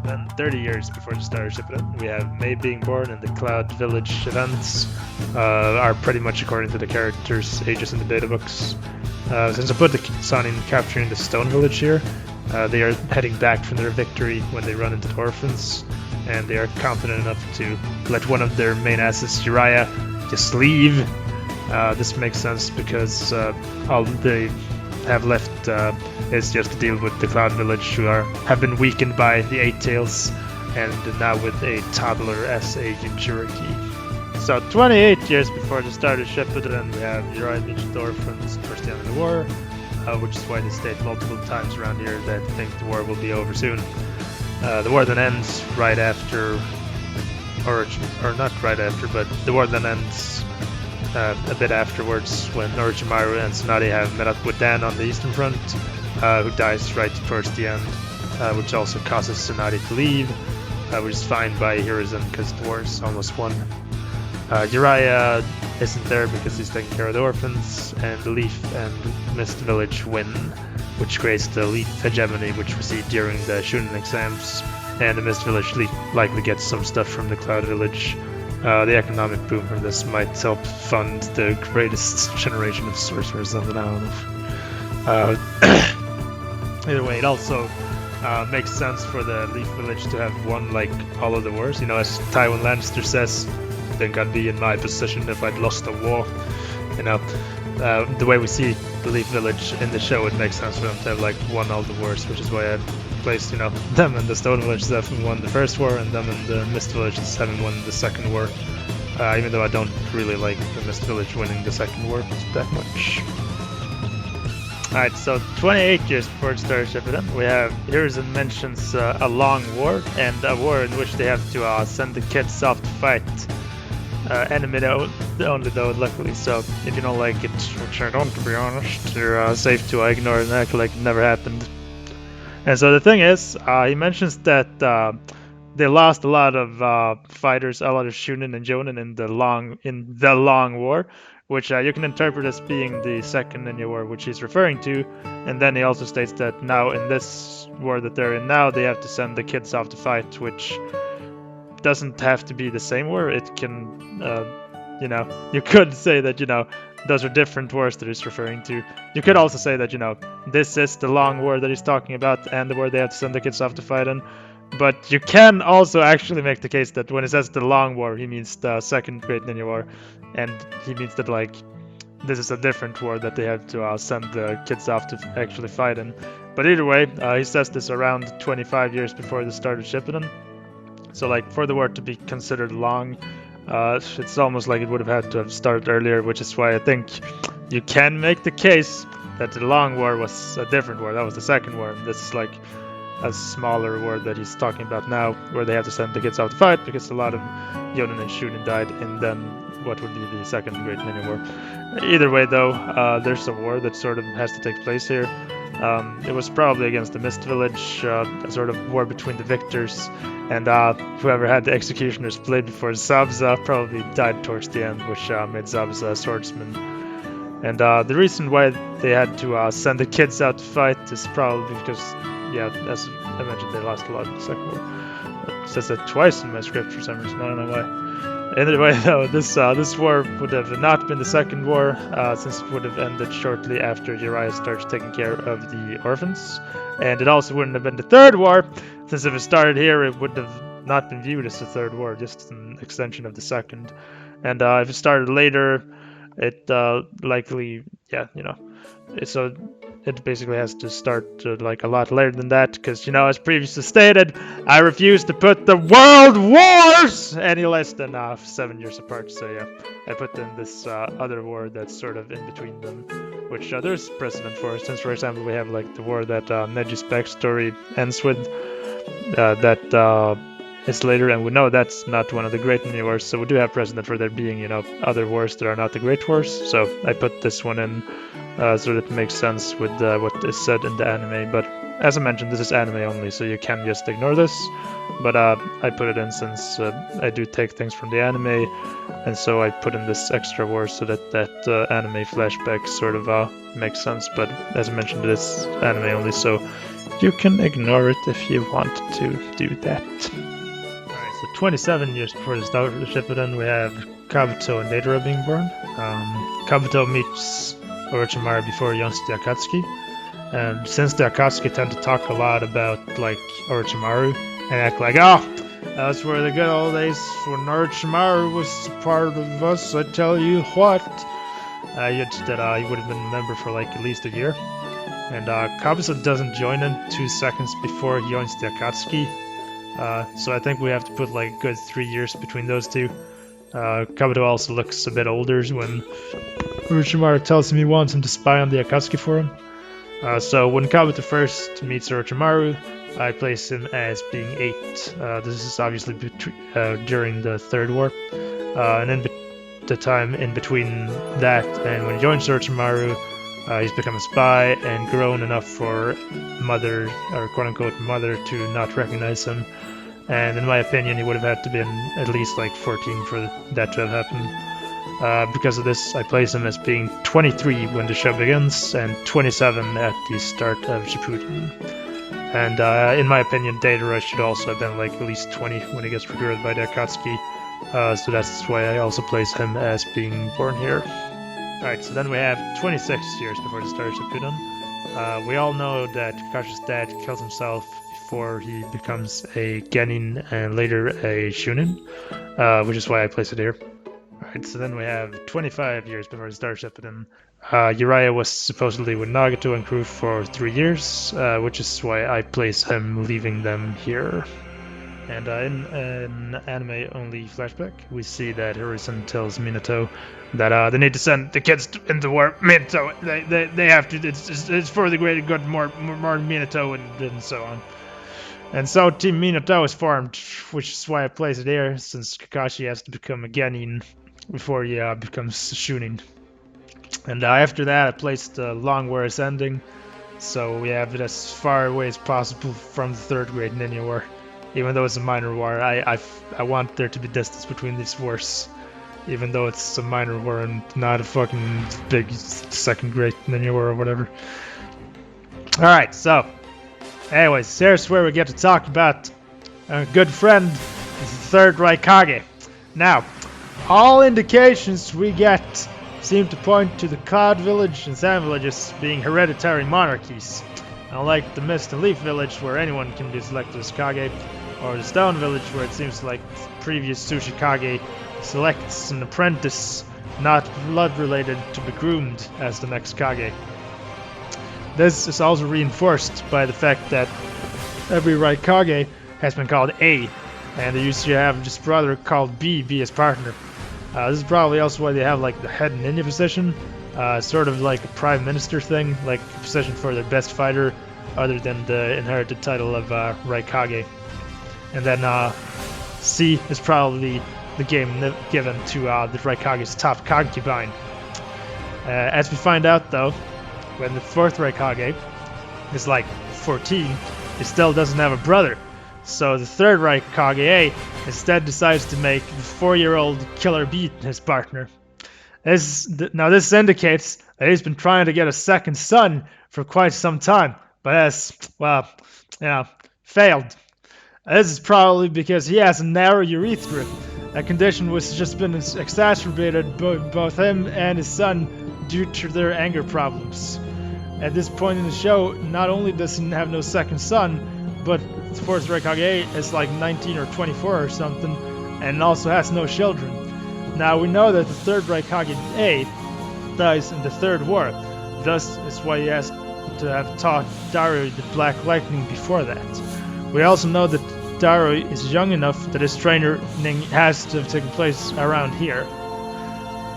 Then 30 years before the Star Shippuden, we have May being born, and the Cloud Village events are pretty much according to the characters' ages in the data books. Since I put the sun in capturing the Stone Village here, they are heading back from their victory when they run into the orphans, and they are confident enough to let one of their main asses, Uriah, just leave. This makes sense because all they have left is just to deal with the Cloud Village, who have been weakened by the Eight Tails, and now with a toddler as a Jinchuriki. So 28 years before the start of Shippuden, we have Uriah reached the orphans towards the end of the war, which is why they state multiple times around here that they think the war will be over soon. The war then ends right after, or not right after, but the war then ends a bit afterwards when Orochimaru and Tsunade have met up with Dan on the Eastern Front, who dies right towards the end, which also causes Tsunade to leave, which is fine by Hiruzen because the war is almost won. Uriah isn't there because he's taking care of the orphans, and the Leaf and Mist Village win, which creates the Leaf hegemony which we see during the Shunin exams, and the Mist Village likely gets some stuff from the Cloud Village. The economic boom from this might help fund the greatest generation of sorcerers of the now. Either way, it also makes sense for the Leaf Village to have won like all of the wars. You know, as Tywin Lannister says, "I think I'd be in my position if I'd lost a war." You know, the way we see the Leaf Village in the show, it makes sense for them to have like won all the wars, which is why I placed, you know, them and the Stone Village as having won the first war, and them and the Mist Village as having won the second war. Even though I don't really like the Mist Village winning the second war that much. Alright, so 28 years before it starts Shippuden, we have Hiruzen mentions a long war, and a war in which they have to send the kids off to fight enemy only though, luckily. So if you don't like it, which I don't, to be honest, you're safe to ignore it and act like it never happened. And so the thing is, he mentions that they lost a lot of fighters, a lot of Shunin and Jonin in the long war, which you can interpret as being the second ninja war, which he's referring to. And then he also states that now in this war that they're in now, they have to send the kids off to fight, which doesn't have to be the same war. It can, you know, you could say that, you know, those are different wars that he's referring to. You could also say that, you know, this is the long war that he's talking about and the war they have to send the kids off to fight in. But you can also actually make the case that when he says the long war, he means the second Great Ninja War, and he means that, like, this is a different war that they have to send the kids off to actually fight in. But either way, he says this around 25 years before the start of Shippuden. So, like, for the war to be considered long, it's almost like it would have had to have started earlier, which is why I think you can make the case that the long war was a different war. That was the second war. This is like a smaller war that he's talking about now, where they have to send the kids out to fight because a lot of Jonin and Shunin died in then what would be the second Great Ninja War. Either way, though, there's a war that sort of has to take place here. It was probably against the Mist Village, a sort of war between the victors, and whoever had the Executioner's blade before Zabza probably died towards the end, which made Zabza a swordsman. And the reason why they had to send the kids out to fight is probably because, yeah, as I mentioned, they lost a lot in the second war. It says that twice in my script for some reason, I don't know why. Anyway, though, this war would have not been the second war, since it would have ended shortly after Uriah starts taking care of the orphans. And it also wouldn't have been the third war, since if it started here, it would have not been viewed as the third war, just an extension of the second. And if it started later, it likely, yeah, you know, so it basically has to start like a lot later than that, because, you know, as previously stated, I refuse to put the world wars any less than 7 years apart. So yeah, I put in this other war that's sort of in between them, which there's precedent for, since, for example, we have like the war that Neji's backstory ends with, that is later, and we know that's not one of the Great Ninja Wars, so we do have precedent for there being, you know, other wars that are not the Great Wars. So I put this one in so that it makes sense with what is said in the anime. But as I mentioned, this is anime only, so you can just ignore this. But I put it in since I do take things from the anime, and so I put in this extra word so that anime flashback sort of makes sense. But as I mentioned, it is anime only, so you can ignore it if you want to do that. Alright, so 27 years before the start of the Shippuden, we have Kabuto and Deidara being born. Kabuto meets Orochimaru before he joins the Akatsuki. And since the Akatsuki tend to talk a lot about, like, Orochimaru, and act like, oh, that's where the good old days when Orochimaru was a part of us, I tell you what. That he would have been a member for, like, at least a year. And Kabuto doesn't join in 2 seconds before he joins the Akatsuki. So I think we have to put, like, a good 3 years between those two. Kabuto also looks a bit older when Orochimaru tells him he wants him to spy on the Akatsuki for him. So when Kabuto first meets Orochimaru, I place him as being 8. This is obviously during the Third War. And in the time in between that and when he joins Orochimaru, he's become a spy and grown enough for mother, or quote-unquote mother, to not recognize him. And in my opinion, he would have had to been at least like 14 for that to have happened. Because of this, I place him as being 23 when the show begins, and 27 at the start of Shippuden. And in my opinion, Deidara should also have been like at least 20 when he gets recruited by the Akatsuki. So that's why I also place him as being born here. Alright, so then we have 26 years before the start of Shippuden. We all know that Kakashi's dad kills himself before he becomes a Genin and later a Shunin, which is why I place it here. Alright, so then we have 25 years before the start of Shippuden. Uriah was supposedly with Nagato and crew for 3 years, which is why I place him leaving them here. And in an anime-only flashback, we see that Hiruzen tells Minato that they need to send the kids into war. Minato, they have to. It's for the greater good, more Minato, and so on. And so Team Minato is formed, which is why I place it here, since Kakashi has to become a Genin before he becomes Shunin. And after that, I placed the Long War as ending, so we have it as far away as possible from the Third Great Ninja War. Even though it's a minor war, I want there to be distance between these wars. Even though it's a minor war and not a fucking big Second Great Ninja War or whatever. Alright, so. Anyways, here's where we get to talk about our good friend, the Third Raikage. Now, all indications we get seem to point to the Cloud Village and Sand Villages being hereditary monarchies. Unlike the Mist and Leaf Village, where anyone can be selected as Kage, or the Stone Village, where it seems like the previous Tsuchikage selects an apprentice not blood-related to be groomed as the next Kage. This is also reinforced by the fact that every Raikage has been called A, and they used to have this brother called B be his partner. This is probably also why they have like the head ninja position, sort of like a prime minister thing, like a position for their best fighter, other than the inherited title of Raikage. And then C is probably the game given to the Raikage's top concubine. As we find out though, when the 4th Raikage is like 14, he still doesn't have a brother. So the 3rd Raikage A instead decides to make the 4-year-old Killer B his partner. Now this indicates that he's been trying to get a second son for quite some time, but has, well, failed. This is probably because he has a narrow urethra, a condition which has just been exacerbated by both him and his son due to their anger problems. At this point in the show, not only does he have no second son, but the 4th Raikage is like 19 or 24 or something, and also has no children. Now we know that the 3rd Raikage A dies in the 3rd war, thus is why he has to have taught Daru the Black Lightning before that. We also know that Daru is young enough that his training has to have taken place around here.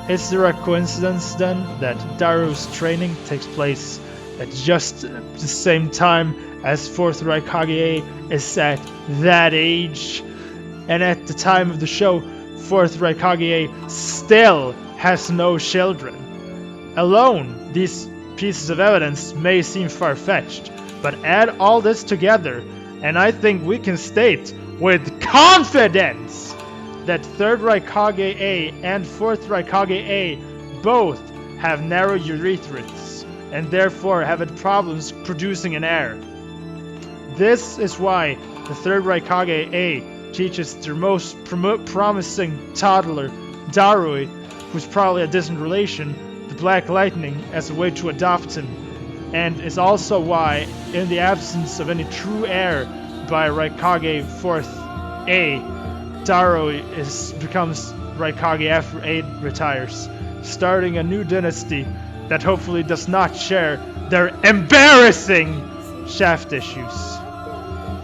Is there a coincidence then that Daru's training takes place at just the same time as 4th Raikage is at that age? And at the time of the show, 4th Raikage still has no children. Alone, these pieces of evidence may seem far-fetched, But add all this together, and I think we can state with confidence that 3rd Raikage A and 4th Raikage A both have narrow urethras, and therefore have had problems producing an heir. This is why the 3rd Raikage A teaches their most promising toddler, Darui, who's probably a distant relation, the Black Lightning, as a way to adopt him, and is also why, in the absence of any true heir by Raikage 4th A, Darui becomes Raikage after 8 retires, starting a new dynasty that hopefully does not share their embarrassing shaft issues.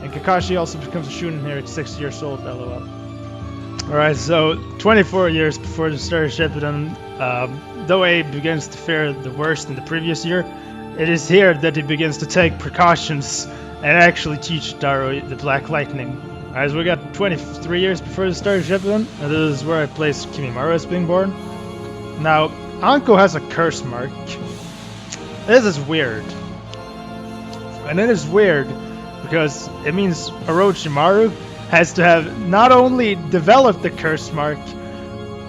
And Kakashi also becomes a Shunin here at 6 years old, lol. Alright, so 24 years before the start of Shippuden, though Abe begins to fare the worst in the previous year, it is here that he begins to take precautions and actually teach Darui the Black Lightning. As we got 23 years before the start of Shippuden, and this is where I place Kimimaro as being born. Now, Anko has a curse mark. This is weird. And it is weird because it means Orochimaru has to have not only developed the curse mark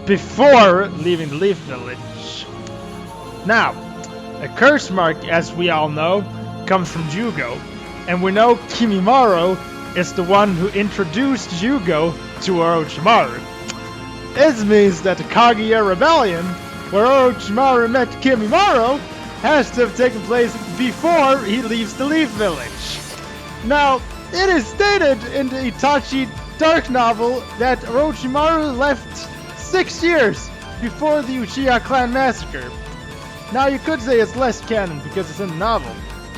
before leaving the Leaf Village. Now, a curse mark, as we all know, comes from Yugo, and we know Kimimaro is the one who introduced Yugo to Orochimaru. This means that the Kaguya Rebellion, where Orochimaru met Kimimaro, has to have taken place before he leaves the Leaf Village. Now, it is stated in the Itachi Dark novel that Orochimaru left 6 years before the Uchiha clan massacre. Now, you could say it's less canon because it's in the novel,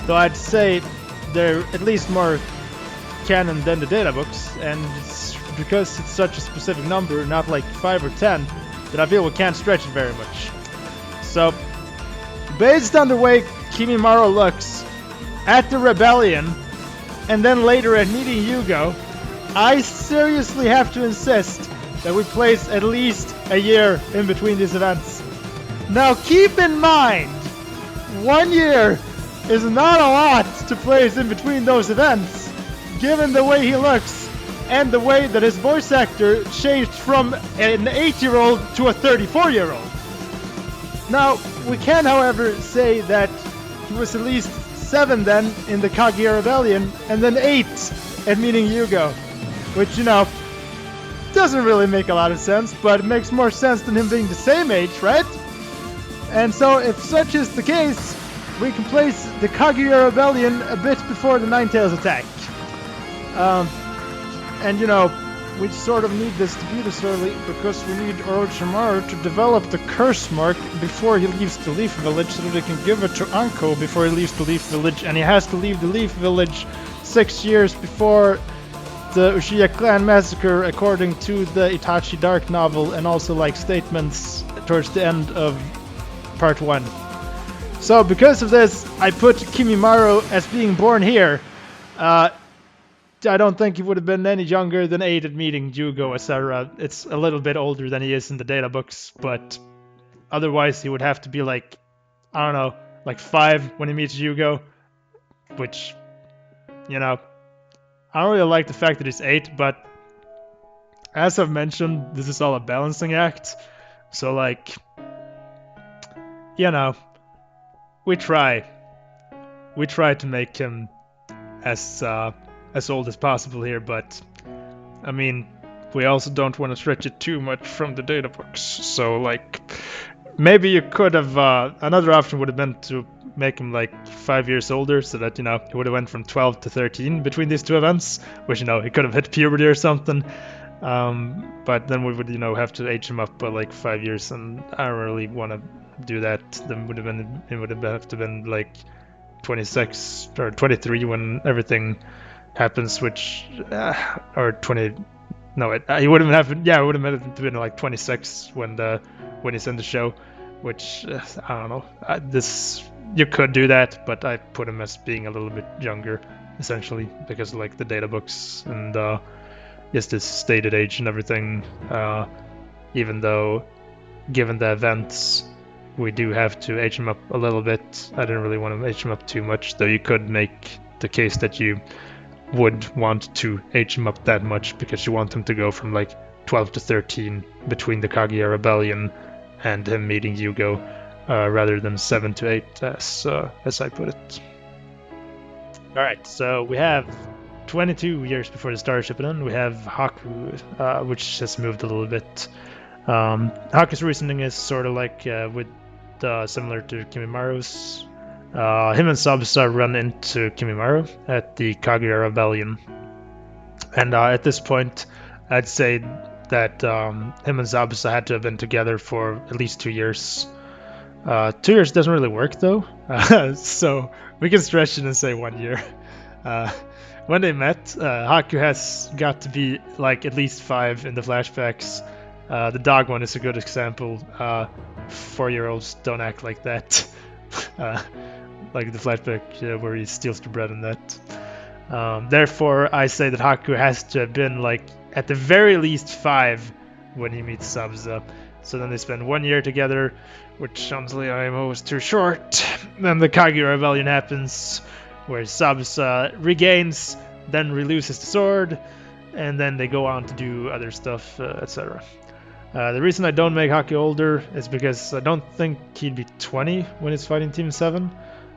though I'd say they're at least more canon than the data books, and it's because it's such a specific number, not like 5 or 10, that I feel we can't stretch it very much. So, based on the way Kimimaro looks at the rebellion, and then later at meeting Yugo, I seriously have to insist that we place at least a year in between these events. Now keep in mind, 1 year is not a lot to place in between those events, given the way he looks and the way that his voice actor changed from an 8-year-old to a 34-year-old. Now, we can, however, say that he was at least 7 then in the Kaguya Rebellion, and then 8 at meeting Yugo, which, you know, doesn't really make a lot of sense, but it makes more sense than him being the same age, right? And so, if such is the case, we can place the Kaguya Rebellion a bit before the Ninetales attack. And, you know, we sort of need this to be this early because we need Orochimaru to develop the curse mark before he leaves the Leaf Village so that they can give it to Anko before he leaves the Leaf Village, and he has to leave the Leaf Village 6 years before the Uchiha clan massacre according to the Itachi Dark novel, and also like statements towards the end of part 1. So because of this, I put Kimimaro as being born here. I don't think he would have been any younger than 8 at meeting Yugo, etc. It's a little bit older than he is in the data books, but otherwise he would have to be like, I don't know, like 5 when he meets Yugo, which, you know, I don't really like the fact that he's 8, but as I've mentioned, this is all a balancing act, so like, you know, we try to make him as old as possible here, but I mean, we also don't want to stretch it too much from the data books. So like, maybe you could have another option would have been to make him like 5 years older, so that, you know, he would have went from 12 to 13 between these two events, which, you know, he could have hit puberty or something. But then we would, you know, have to age him up by like 5 years, and I don't really want to do that. Then it would have to been like 26 or 23 when everything happens, which or 20. No, he would have happened. Yeah, it would have been like 26 when he's in the show, which I don't know. This you could do that, but I put him as being a little bit younger, essentially, because like the data books and just his stated age and everything. Even though, given the events, we do have to age him up a little bit. I didn't really want to age him up too much, though you could make the case that you would want to age him up that much, because you want him to go from like 12 to 13 between the Kaguya Rebellion and him meeting Yugo, rather than 7 to 8 as I put it. Alright, so we have 22 years before the Star Shippuden. We have Haku, which has moved a little bit. Haku's reasoning is sort of like similar to Kimimaru's. Him and Sabusa run into Kimimaru at the Kaguya Rebellion, and at this point, I'd say that him and Sabusa had to have been together for at least 2 years. 2 years doesn't really work though, so we can stretch it and say 1 year. When they met, Haku has got to be like at least 5 in the flashbacks. The dog one is a good example. 4-year-olds don't act like that. Like the flashback where he steals the bread and that. Therefore, I say that Haku has to have been like at the very least 5 when he meets Sabusa. So then they spend 1 year together, which honestly IMO was too short. Then the Kaguya Rebellion happens, where Sabusa regains, then reloses the sword, and then they go on to do other stuff, etc. The reason I don't make Haku older is because I don't think he'd be 20 when he's fighting Team 7.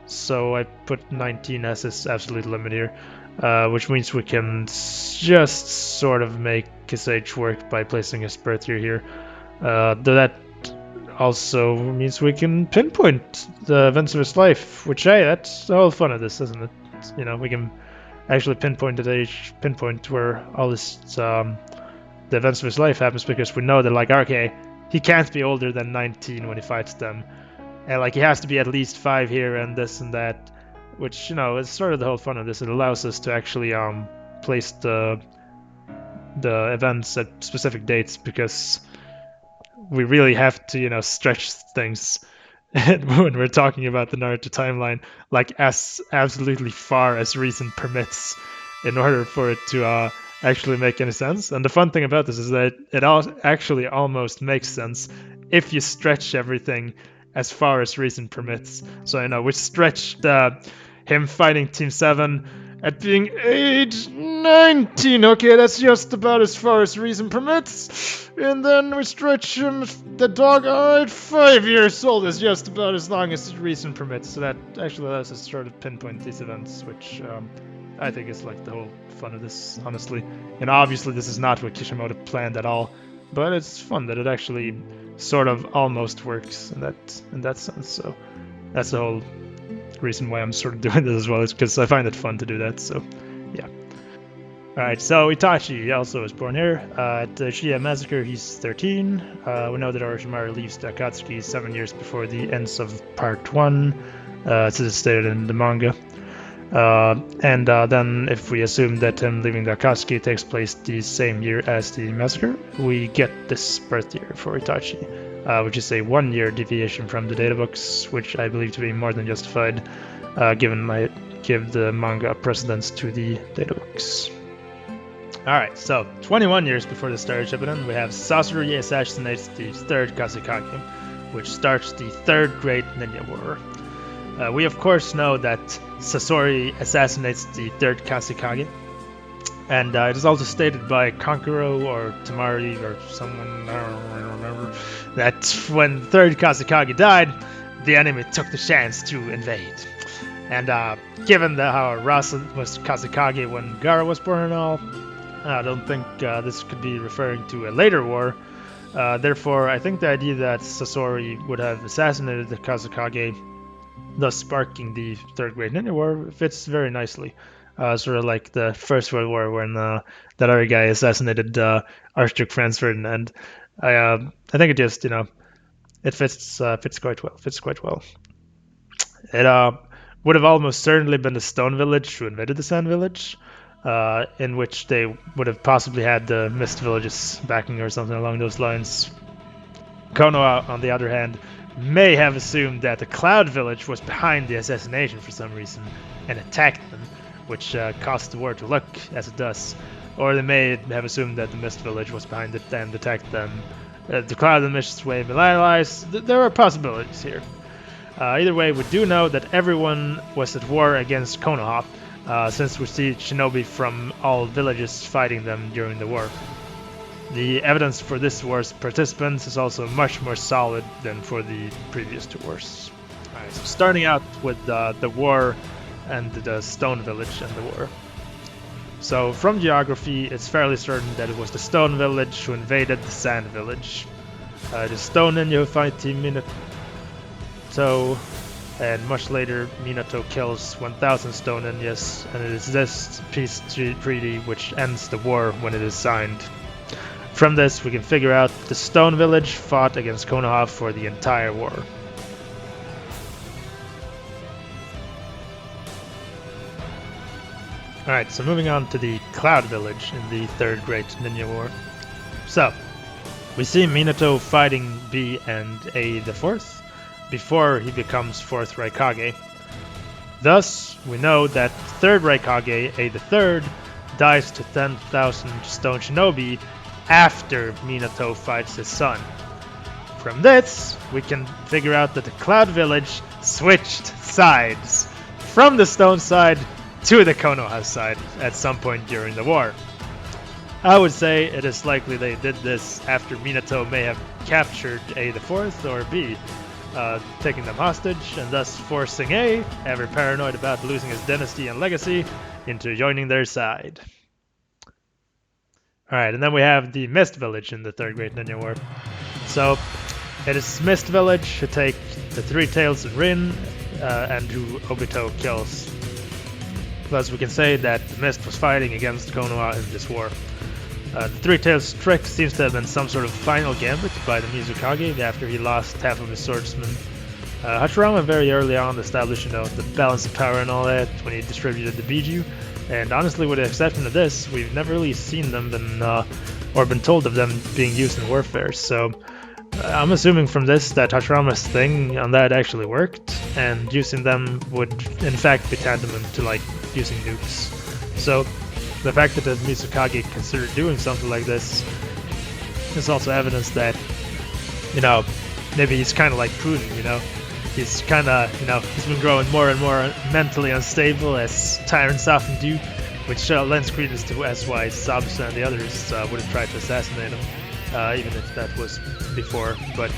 So I put 19 as his absolute limit here, which means we can just sort of make his age work by placing his birth year here. Though that also means we can pinpoint the events of his life, which, hey, that's the whole fun of this, isn't it? You know, we can actually pinpoint the age, pinpoint where all this, the events of his life happens, because we know that, like, okay, he can't be older than 19 when he fights them. And, like, he has to be at least 5 here and this and that, which, you know, is sort of the whole fun of this. It allows us to actually place the events at specific dates, because we really have to, you know, stretch things when we're talking about the Naruto timeline, like, as absolutely far as reason permits, in order for it to actually make any sense. And the fun thing about this is that it actually almost makes sense if you stretch everything as far as reason permits. So, you know, we stretched him fighting Team 7 at being age 19. Okay, that's just about as far as reason permits. And then we stretch him, the dog-eyed 5 years old, is just about as long as reason permits. So that actually allows us to sort of pinpoint these events, which I think is like the whole fun of this, honestly. And obviously this is not what Kishimoto planned at all, but it's fun that it actually sort of almost works in that sense. So that's the whole reason why I'm sort of doing this as well, is because I find it fun to do that. So yeah. Alright, so Itachi also was born here. At the Shiya Massacre, he's 13. We know that Orochimaru leaves the Akatsuki 7 years before the ends of Part 1, as is stated in the manga. And then if we assume that him leaving the Akatsuki takes place the same year as the massacre, we get this birth year for Itachi, which is a 1 year deviation from the data books, which I believe to be more than justified, given I give the manga precedence to the data books. Alright, so 21 years before the Star Shippuden, we have Sasori assassinates the 3rd Kazekage, which starts the 3rd Great Ninja War. We of course know that Sasori assassinates the 3rd Kazekage, and it is also stated by Kankuro or Tamari or someone, I don't remember, that when the 3rd Kazekage died, the enemy took the chance to invade. And given how Rasa was Kazekage when Gaara was born and all, I don't think this could be referring to a later war. Therefore, I think the idea that Sasori would have assassinated the Kazekage, thus sparking the 3rd Great Ninja War, fits very nicely. Sort of like the First World War when that other guy assassinated Archduke Franz Ferdinand. I think it just, you know, it fits quite well. It would have almost certainly been the Stone Village who invaded the Sand Village, in which they would have possibly had the Mist Village's backing or something along those lines. Konoha, on the other hand, may have assumed that the Cloud Village was behind the assassination for some reason and attacked them, which caused the war to look as it does. Or they may have assumed that the Mist Village was behind it and attacked them. The Cloud and Mist way allies. There are possibilities here. Either way, we do know that everyone was at war against Konoha, since we see shinobi from all villages fighting them during the war. The evidence for this war's participants is also much more solid than for the previous two wars. Alright, so starting out with the war and the stone village and the war. So from geography, it's fairly certain that it was the stone village who invaded the sand village. The stone ninja who fight Team Minato, and much later Minato kills 1,000 stone ninjas, and it is this peace treaty which ends the war when it is signed. From this, we can figure out the stone village fought against Konoha for the entire war. Alright, so moving on to the Cloud Village in the Third Great Ninja War. So, we see Minato fighting B and A the Fourth before he becomes 4th Raikage. Thus, we know that 3rd Raikage, A the Third, dies to 10,000 stone shinobi after Minato fights his son. From this, we can figure out that the Cloud Village switched sides from the stone side to the Konoha side at some point during the war. I would say it is likely they did this after Minato may have captured A the Fourth or B, taking them hostage and thus forcing A, ever paranoid about losing his dynasty and legacy, into joining their side. Alright, and then we have the Mist Village in the Third Great Ninja War. So, it is Mist Village who take the Three Tails of Rin and who Obito kills. Thus we can say that the Mist was fighting against Konoha in this war. The Three Tails trick seems to have been some sort of final gambit by the Mizukage after he lost half of his swordsmen. Hachirama very early on established, the balance of power and all that when he distributed the Biju, and honestly with the exception of this, we've never really seen them or been told of them being used in warfare, so I'm assuming from this that Hachirama's thing on that actually worked, and using them would in fact be tantamount to like using nukes. So the fact that the Mizukage considered doing something like this is also evidence that, maybe he's kind of like Putin, he's kind of, he's been growing more and more mentally unstable as tyrants often do, which lends credence to why Zabuza and the others would have tried to assassinate him, even if that was before, but,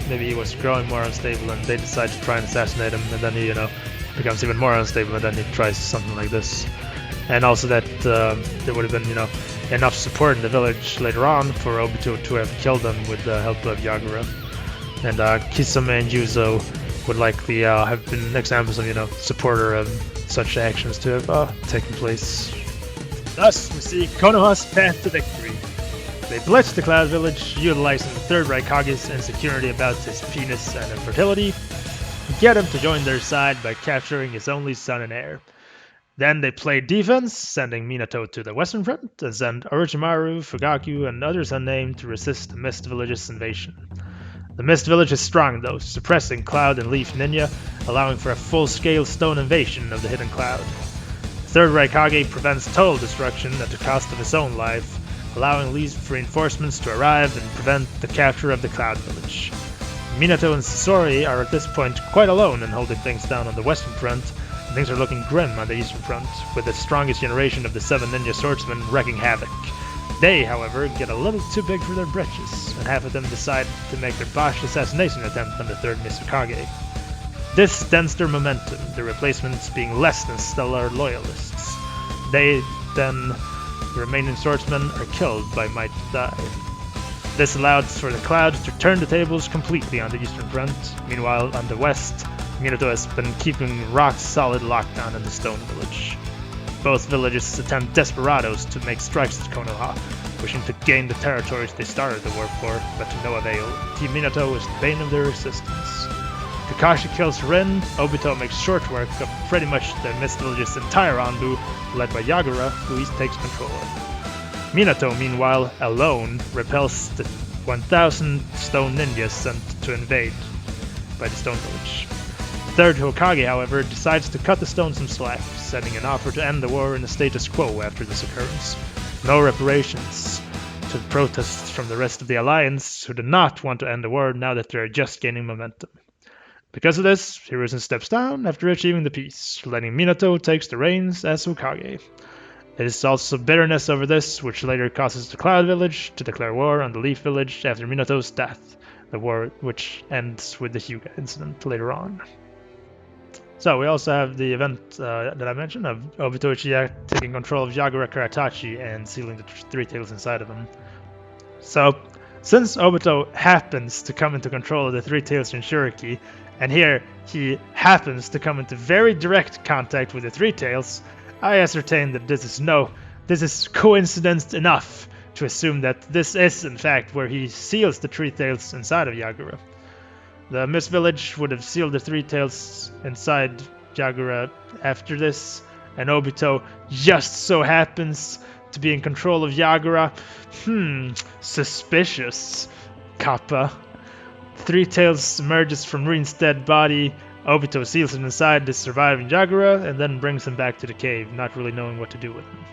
maybe he was growing more unstable and they decide to try and assassinate him, and then he, becomes even more unstable and then he tries something like this. And also that there would have been, enough support in the village later on for Obito to have killed them with the help of Yagura. And Kisame and Juzo would likely have been examples of, supporter of such actions to have taken place. Thus, we see Konoha's path to victory. They blitz the Cloud Village, utilizing the Third Raikage's insecurity about his penis and infertility, and get him to join their side by capturing his only son and heir. Then they play defense, sending Minato to the western front, and send Orochimaru, Fugaku, and others unnamed to resist the Mist Village's invasion. The Mist Village is strong though, suppressing Cloud and Leaf Ninja, allowing for a full-scale stone invasion of the Hidden Cloud. Third Raikage prevents total destruction at the cost of his own life, allowing Leaf reinforcements to arrive and prevent the capture of the Cloud Village. Minato and Sasori are at this point quite alone in holding things down on the western front, and things are looking grim on the eastern front, with the strongest generation of the 7 ninja swordsmen wreaking havoc. They, however, get a little too big for their britches, and half of them decide to make their botched assassination attempt on the 3rd Mizukage. This dents their momentum, the replacements being less than stellar loyalists. The remaining swordsmen are killed by Might Die. This allows for the Cloud to turn the tables completely on the eastern front. Meanwhile, on the west, Minato has been keeping rock-solid lockdown in the Stone Village. Both villages attempt desperados to make strikes at Konoha, wishing to gain the territories they started the war for, but to no avail. Team Minato is the bane of their resistance. Kakashi kills Rin, Obito makes short work of pretty much the Mist Village's entire Anbu, led by Yagura, who he takes control of. Minato, meanwhile, alone, repels the 1,000 stone ninjas sent to invade by the Stone Village. The 3rd Hokage, however, decides to cut the stone some slack, sending an offer to end the war in the status quo after this occurrence. No reparations to protests from the rest of the alliance, who do not want to end the war now that they are just gaining momentum. Because of this, Hiruzen steps down after achieving the peace, letting Minato take the reins as Hokage. It is also bitterness over this, which later causes the Cloud Village to declare war on the Leaf Village after Minato's death, the war which ends with the Hyuga incident later on. So we also have the event that I mentioned of Obito Uchiha taking control of Yagura Karatachi and sealing the Three Tails inside of him. So, since Obito happens to come into control of the Three Tails Jinchuriki, and here he happens to come into very direct contact with the Three Tails, I ascertain that this is coincidence enough to assume that this is in fact where he seals the Three Tails inside of Yagura. The Mist Village would have sealed the Three Tails inside Yagura after this, and Obito just so happens to be in control of Yagura. Suspicious. Kappa. Three Tails emerges from Rin's dead body. Obito seals him inside the surviving Yagura and then brings him back to the cave, not really knowing what to do with him.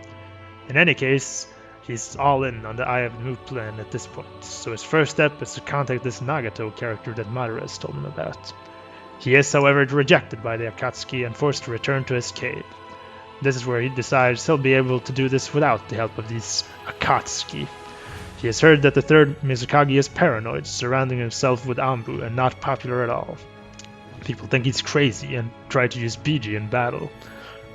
In any case, he's all in on the Eye of the Moon plan at this point, so his first step is to contact this Nagato character that Madara has told him about. He is, however, rejected by the Akatsuki and forced to return to his cave. This is where he decides he'll be able to do this without the help of these Akatsuki. He has heard that the third Mizukage is paranoid, surrounding himself with Anbu and not popular at all. People think he's crazy and try to use Biji in battle.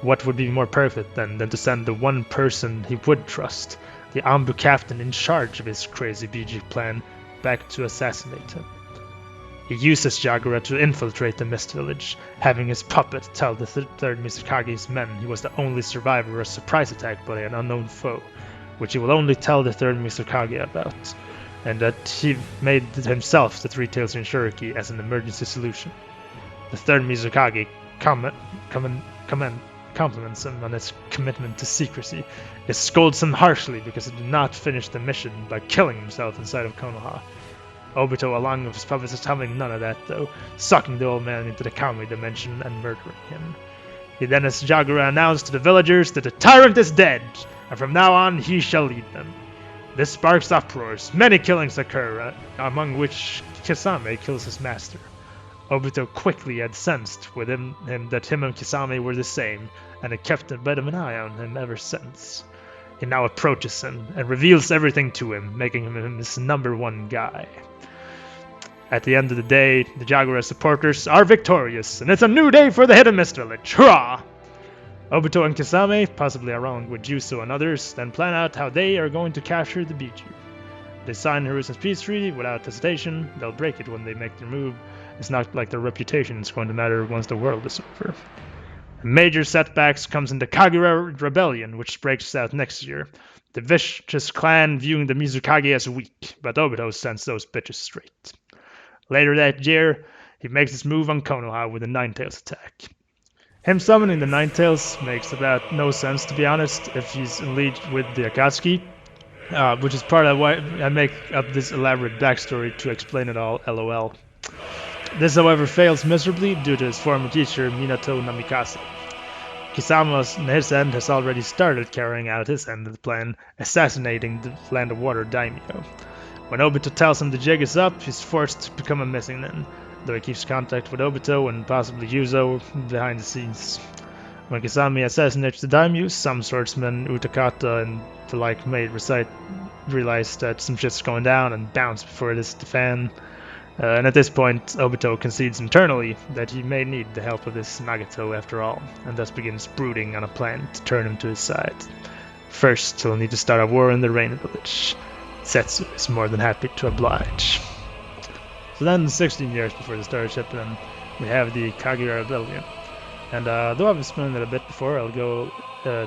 What would be more perfect than to send the one person he would trust, the Anbu captain in charge of his crazy Biji plan, back to assassinate him. He uses Yagura to infiltrate the Mist Village, having his puppet tell the third Mizukage's men he was the only survivor of a surprise attack by an unknown foe, which he will only tell the third Mizukage about, and that he made himself the Three Tails Jinchuriki as an emergency solution. The third Mizukage compliments him on his commitment to secrecy. He scolds him harshly because he did not finish the mission by killing himself inside of Konoha. Obito, along with his puppets, is having none of that though, sucking the old man into the Kami dimension and murdering him. He then has Yagura announce to the villagers that the tyrant is dead, and from now on he shall lead them. This sparks uproars. Many killings occur, among which Kisame kills his master. Obito quickly had sensed with him that him and Kisame were the same, and had kept a bit of an eye on him ever since. He now approaches him and reveals everything to him, making him his number one guy. At the end of the day, the Yagura supporters are victorious, and it's a new day for the Hidden Mist Village. Hurrah! Obito and Kisame, possibly along with Juso and others, then plan out how they are going to capture the Biju. They sign Hiruzen's peace treaty without hesitation. They'll break it when they make their move. It's not like their reputation is going to matter once the world is over. Major setbacks comes in the Kagura Rebellion, which breaks out next year. The vicious clan viewing the Mizukage as weak, but Obito sends those bitches straight. Later that year, he makes his move on Konoha with a Nine-Tails attack. Him summoning the Nine-Tails makes about no sense, to be honest, if he's in league with the Akatsuki, which is part of why I make up this elaborate backstory to explain it all, lol. This, however, fails miserably due to his former teacher, Minato Namikaze. Kisame, on his end, has already started carrying out his end of the plan, assassinating the Land of Water daimyo. When Obito tells him the jig is up, he's forced to become a missing nin, though he keeps contact with Obito and possibly Yuzo behind the scenes. When Kisame assassinates the daimyo, some swordsmen, Utakata and the like, may realize that some shit's going down and bounce before it is the fan. And at this point, Obito concedes internally that he may need the help of this Nagato after all, and thus begins brooding on a plan to turn him to his side. First, he'll need to start a war in the Rain Village. Setsu is more than happy to oblige. So then, 16 years before the start of Shippuden, we have the Kagura Rebellion. And though I've explained it a bit before, I'll go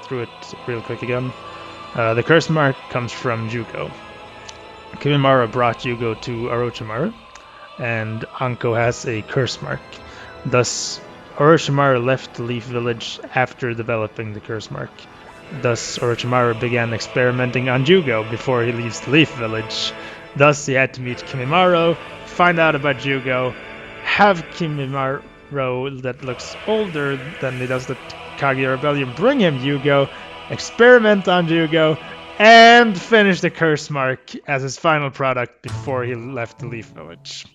through it real quick again. The curse mark comes from Jugo. Kimimaro brought Jugo to Orochimaru, and Anko has a curse mark. Thus, Orochimaru left the Leaf Village after developing the curse mark. Thus, Orochimaru began experimenting on Jugo before he leaves the Leaf Village. Thus, he had to meet Kimimaro, find out about Jugo, have Kimimaro that looks older than he does the Kagura Rebellion bring him Jugo, experiment on Jugo, and finish the curse mark as his final product before he left the Leaf Village.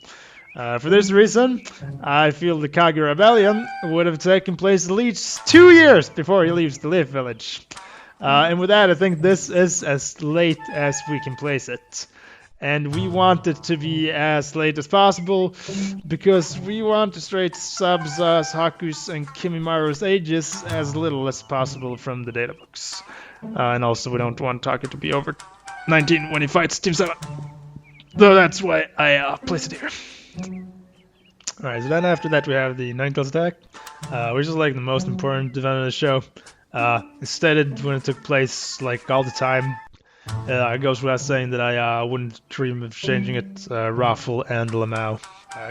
For this reason, I feel the Kage Rebellion would have taken place at least 2 years before he leaves the Leaf Village. And with that, I think this is as late as we can place it. And we want it to be as late as possible because we want to straight Sabza's, Haku's, and Kimimaru's ages as little as possible from the data books. And also, we don't want Taka to be over 19 when he fights Team 7. So that's why I place it here. Alright, so then after that we have the 9 class attack, which is like the most important event of the show. It's stated when it took place like all the time. It goes without saying that I wouldn't dream of changing it, Raffle and Lamau.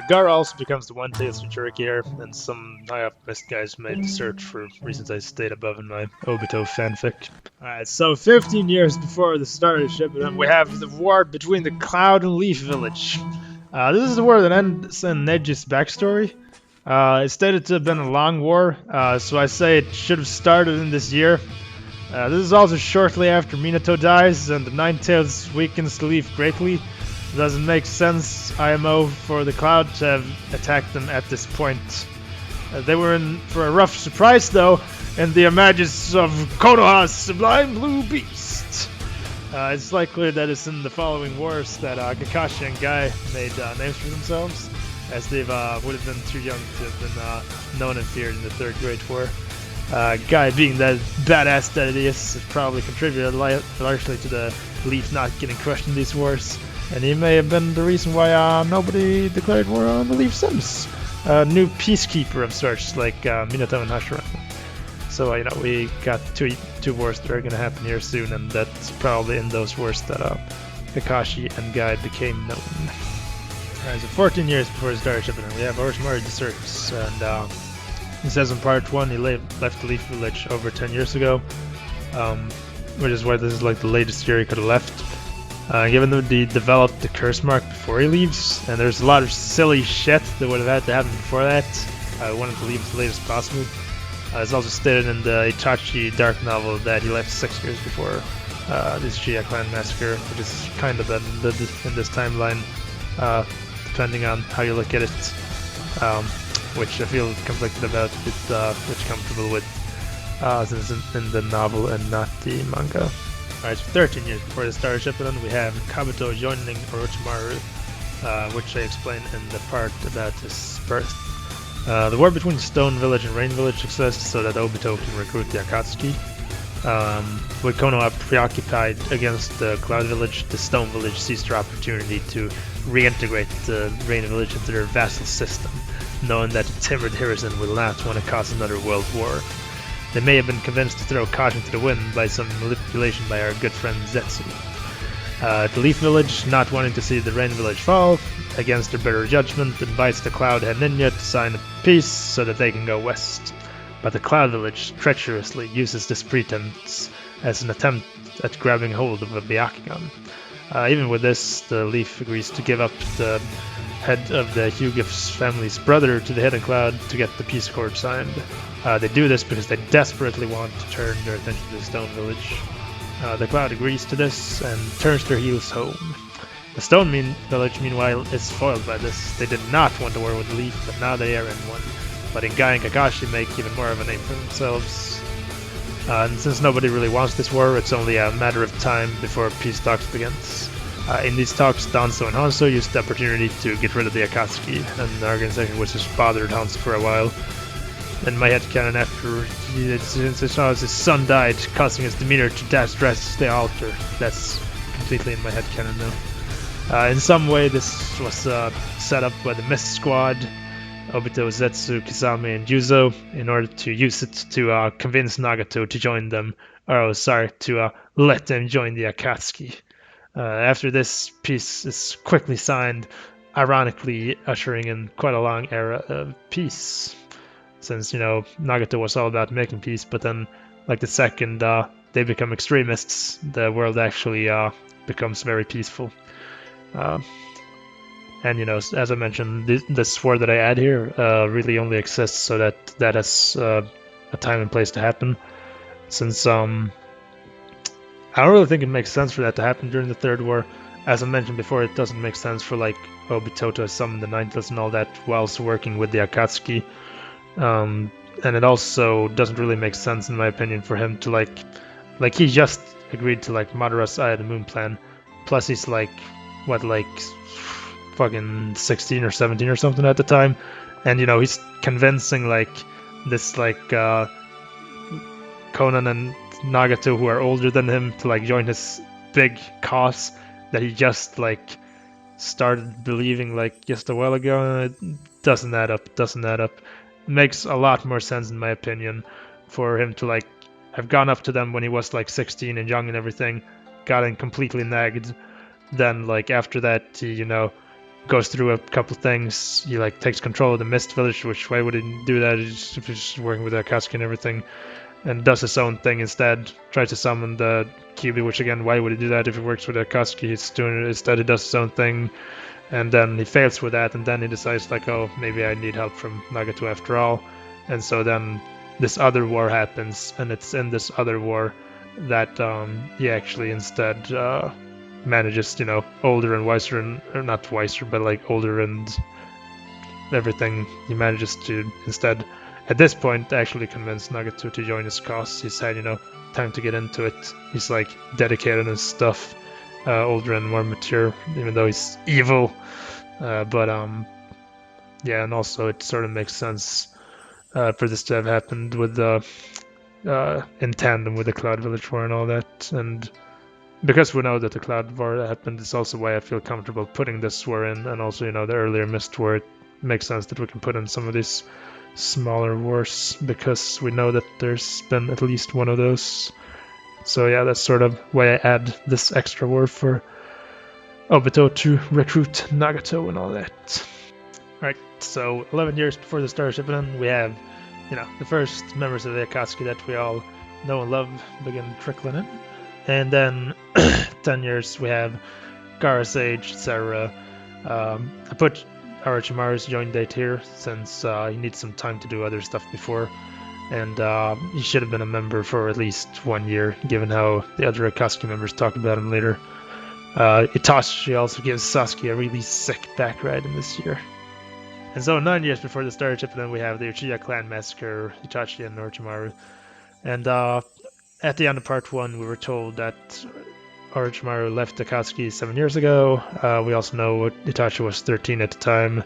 Gar also becomes the one-tailed Centuric here, and some high-up-mist guys made the search for reasons I state above in my Obito fanfic. Alright, so 15 years before the start of the ship, we have the war between the Cloud and Leaf Village. This is the war that ends in Neji's backstory. It's stated to have been a long war, so I say it should have started in this year. This is also shortly after Minato dies, and the Nine-Tails weakens the Leaf greatly. It doesn't make sense, IMO, for the Cloud to have attacked them at this point. They were in for a rough surprise, though, in the images of Konoha's Sublime Blue Beast. It's likely that it's in the following wars that Kakashi and Guy made names for themselves, as they would have been too young to have been known and feared in the Third Great War. Guy being that badass that it is probably contributed largely to the Leaf not getting crushed in these wars, and he may have been the reason why nobody declared war on the Leaf since. New peacekeeper of sorts like Minato and Hashirama. So you know, we got two wars that are going to happen here soon, and that's probably in those wars that Kakashi and Guy became known. Alright, so 14 years before the start of shipping, we have Orochimaru deserts, and it says in part 1 he left the Leaf Village over 10 years ago, which is why this is like the latest year he could have left. Given that he developed the curse mark before he leaves, and there's a lot of silly shit that would have had to happen before that, I wanted to leave as late as possible. It's also stated in the Itachi Dark novel that he left 6 years before this Uchiha clan massacre, which is kind of in this timeline, depending on how you look at it, which I feel conflicted about, which I'm comfortable with, since it's in the novel and not the manga. Alright, so 13 years before the start of Shippuden, we have Kabuto joining Orochimaru, which I explained in the part about his birth. The war between Stone Village and Rain Village exists so that Obito can recruit the Akatsuki. With Konoha preoccupied against the Cloud Village, the Stone Village seized their opportunity to reintegrate the Rain Village into their vassal system, knowing that the timid Hiruzen would not want to cause another world war. They may have been convinced to throw caution to the wind by some manipulation by our good friend Zetsu. The Leaf Village, not wanting to see the Rain Village fall, against their better judgment, invites the Cloud Head Ninja to sign a peace so that they can go west. But the Cloud Village treacherously uses this pretense as an attempt at grabbing hold of a Byakugan. Even with this, the Leaf agrees to give up the head of the Hugif's family's brother to the Hidden Cloud to get the peace accord signed. They do this because they desperately want to turn their attention to the Stone Village. The Cloud agrees to this and turns their heels home. The Stone Village, meanwhile, is foiled by this. They did not want to war with the Leaf, but now they are in one. Letting Guy and Kakashi make even more of a name for themselves. And since nobody really wants this war, it's only a matter of time before peace talks begins. In these talks, Danzo and Hanzo used the opportunity to get rid of the Akatsuki, an organization which has bothered Hanzo for a while. In my headcanon, after his son died, causing his demeanor to dress the altar. That's completely in my headcanon now. In some way, this was set up by the Mist Squad, Obito, Zetsu, Kisame, and Yuzo, in order to use it to convince Nagato to join them, to let them join the Akatsuki. After this, peace is quickly signed, ironically ushering in quite a long era of peace. Since, you know, Nagato was all about making peace, but then, like the second they become extremists, the world actually becomes very peaceful. And, you know, as I mentioned, this war that I add here really only exists so that has a time and place to happen. Since I don't really think it makes sense for that to happen during the Third War, as I mentioned before, it doesn't make sense for like Obito to summon the Ninetales and all that whilst working with the Akatsuki. And it also doesn't really make sense, in my opinion, for him to like he just agreed to like Madara's Eye of the Moon plan. Plus, he's like what, like fucking 16 or 17 or something at the time, and he's convincing like this like Conan and Nagato, who are older than him, to like join his big cause that he just like started believing like just a while ago. It doesn't add up. Doesn't add up. It makes a lot more sense, in my opinion, for him to like have gone up to them when he was like 16 and young and everything, gotten completely nagged. Then like after that, he goes through a couple things. He like takes control of the Mist Village, which why would he do that? He's just working with Akatsuki and everything, and does his own thing instead. Tries to summon the Kyuubi, which again, why would he do that if he works with Akatsuki? He's doing it instead. He does his own thing, and then he fails with that, and then he decides like, oh, maybe I need help from Nagato after all. And so then this other war happens, and it's in this other war that he actually instead manages, older and wiser, and or not wiser, but like older and everything. He manages to instead, at this point, actually convince Nagato to join his cause. He said, time to get into it. He's like dedicated and stuff, older and more mature, even though he's evil. But yeah, and also it sort of makes sense for this to have happened with the in tandem with the Cloud Village War and all that. And because we know that the Cloud War happened, it's also why I feel comfortable putting this war in, and also the earlier Mist War. It makes sense that we can put in some of these smaller wars because we know that there's been at least one of those. So yeah, that's sort of why I add this extra war for Obito to recruit Nagato and all that. Alright, so 11 years before the Starship Shippuden, we have, the first members of the Akatsuki that we all know and love begin trickling in. And then 10 years we have Gaara's age, etc. I put Orochimaru's join date here since he needs some time to do other stuff before, and he should have been a member for at least 1 year, given how the other Akatsuki members talk about him later. Itachi also gives Sasuke a really sick back ride in this year. And so 9 years before the Starship, then we have the Uchiha clan massacre, Itachi and Orochimaru. And at the end of part 1, we were told that Orochimaru left Akatsuki 7 years ago. We also know Itachi was 13 at the time.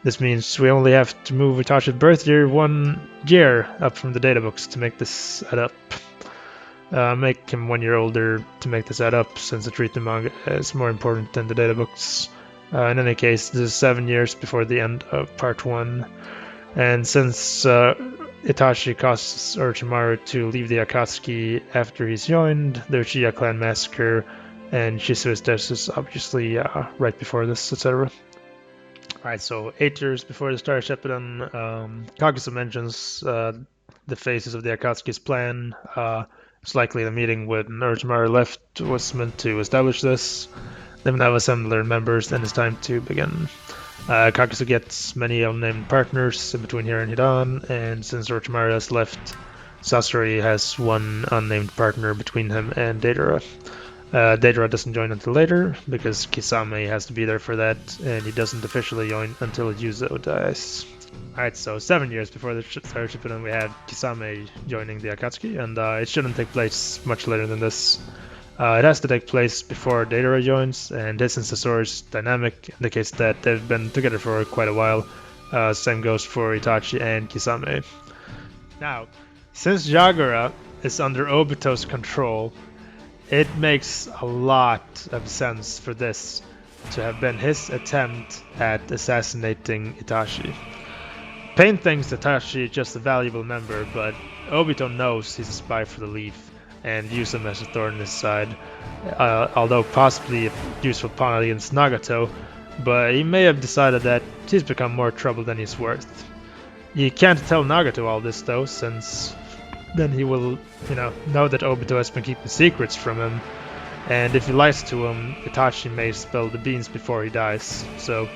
This means we only have to move Itachi's birth year 1 year up from the data books to make this add up. Make him 1 year older to make this add up, since the treat manga is more important than the data books. In any case, this is 7 years before the end of part 1. And since Itachi causes Orochimaru to leave the Akatsuki after he's joined, the Uchiha clan massacre, and Shisui's death is obviously right before this, etc. Alright, so 8 years before the Starship Shippuden, Kagusa mentions the phases of the Akatsuki's plan. It's likely the meeting when Orochimaru left was meant to establish this. They will now assemble their members, and it's time to begin. Kagusa gets many unnamed partners in between here and Hidan, and since Orochimaru has left, Sasori has one unnamed partner between him and Deidara. Deidara doesn't join until later, because Kisame has to be there for that, and he doesn't officially join until Yuzo dies. Alright, so 7 years before the Starship Shippuden, we have Kisame joining the Akatsuki, and it shouldn't take place much later than this. It has to take place before Deidara joins, and this and Sasori's dynamic indicates that they've been together for quite a while. Same goes for Itachi and Kisame. Now, since Yagura is under Obito's control, it makes a lot of sense for this to have been his attempt at assassinating Itachi. Pain thinks Itachi is just a valuable member, but Obito knows he's a spy for the Leaf and use him as a thorn in his side, although possibly a useful pawn against Nagato, but he may have decided that he's become more trouble than he's worth. You can't tell Nagato all this though, since then he will, know that Obito has been keeping secrets from him, and if he lies to him, Itachi may spill the beans before he dies, so,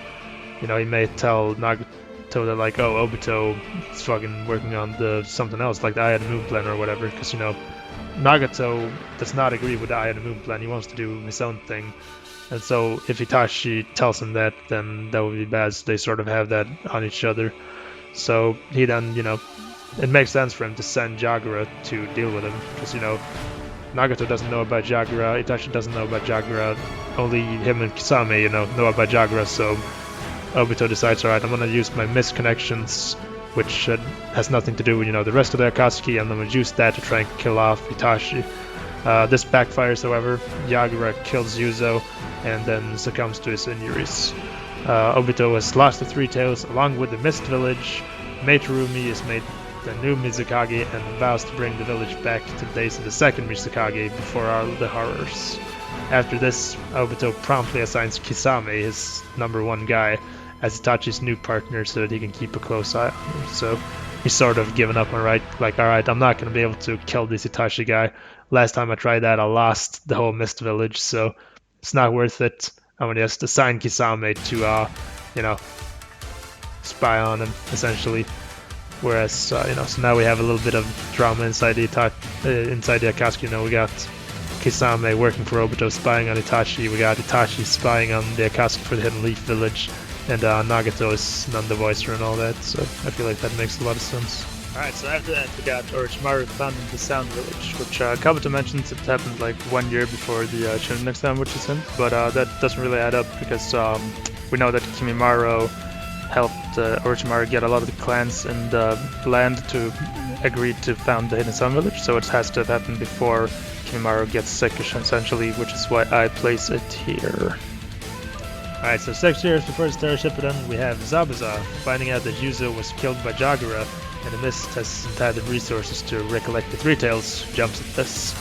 he may tell Nagato that like, oh, Obito is fucking working on something else, like the Eye of the Moon plan or whatever, because, Nagato does not agree with the Eye of the Moon plan. He wants to do his own thing. And so if Itachi tells him that, then that would be bad. So they sort of have that on each other. So he then, it makes sense for him to send Jagura to deal with him. Because, Nagato doesn't know about Jagura, Itachi doesn't know about Jagura, only him and Kisame, know about Jagura, so Obito decides, alright, I'm gonna use my misconnections, which has nothing to do with, the rest of the Akatsuki, and I'm gonna use that to try and kill off Itachi. This backfires, however. Jagura kills Yuzo, and then succumbs to his injuries. Obito has lost the Three Tails, along with the Mist Village. Meitorumi is made the new Mizukage and vows to bring the village back to the days of the second Mizukage before the horrors. After this, Obito promptly assigns Kisame, his #1 guy, as Itachi's new partner so that he can keep a close eye on him. So he's sort of given up on alright, I'm not going to be able to kill this Itachi guy. Last time I tried that, I lost the whole Mist Village, so it's not worth it. I'm going to just assign Kisame to, spy on him, essentially. Whereas, so now we have a little bit of drama inside the Akatsuki. We got Kisame working for Obito, spying on Itachi. We got Itachi spying on the Akatsuki for the Hidden Leaf Village. And Nagato is none the voicer and all that, so I feel like that makes a lot of sense. Alright, so after that we got Orochimaru founding the Sound Village, which Kabuto mentions it happened like 1 year before the Chunin exam, which is him, but that doesn't really add up because we know that Kimimaro helped Orochimaru get a lot of the clans in the land to agree to found the Hidden Sun Village, so it has to have happened before Kimimaro gets sick, essentially, which is why I place it here. Alright, so 6 years before the Star Shippuden, we have Zabuza finding out that Yuzo was killed by Jagura, and the Mist hasn't had the resources to recollect the Three Tails, jumps at this.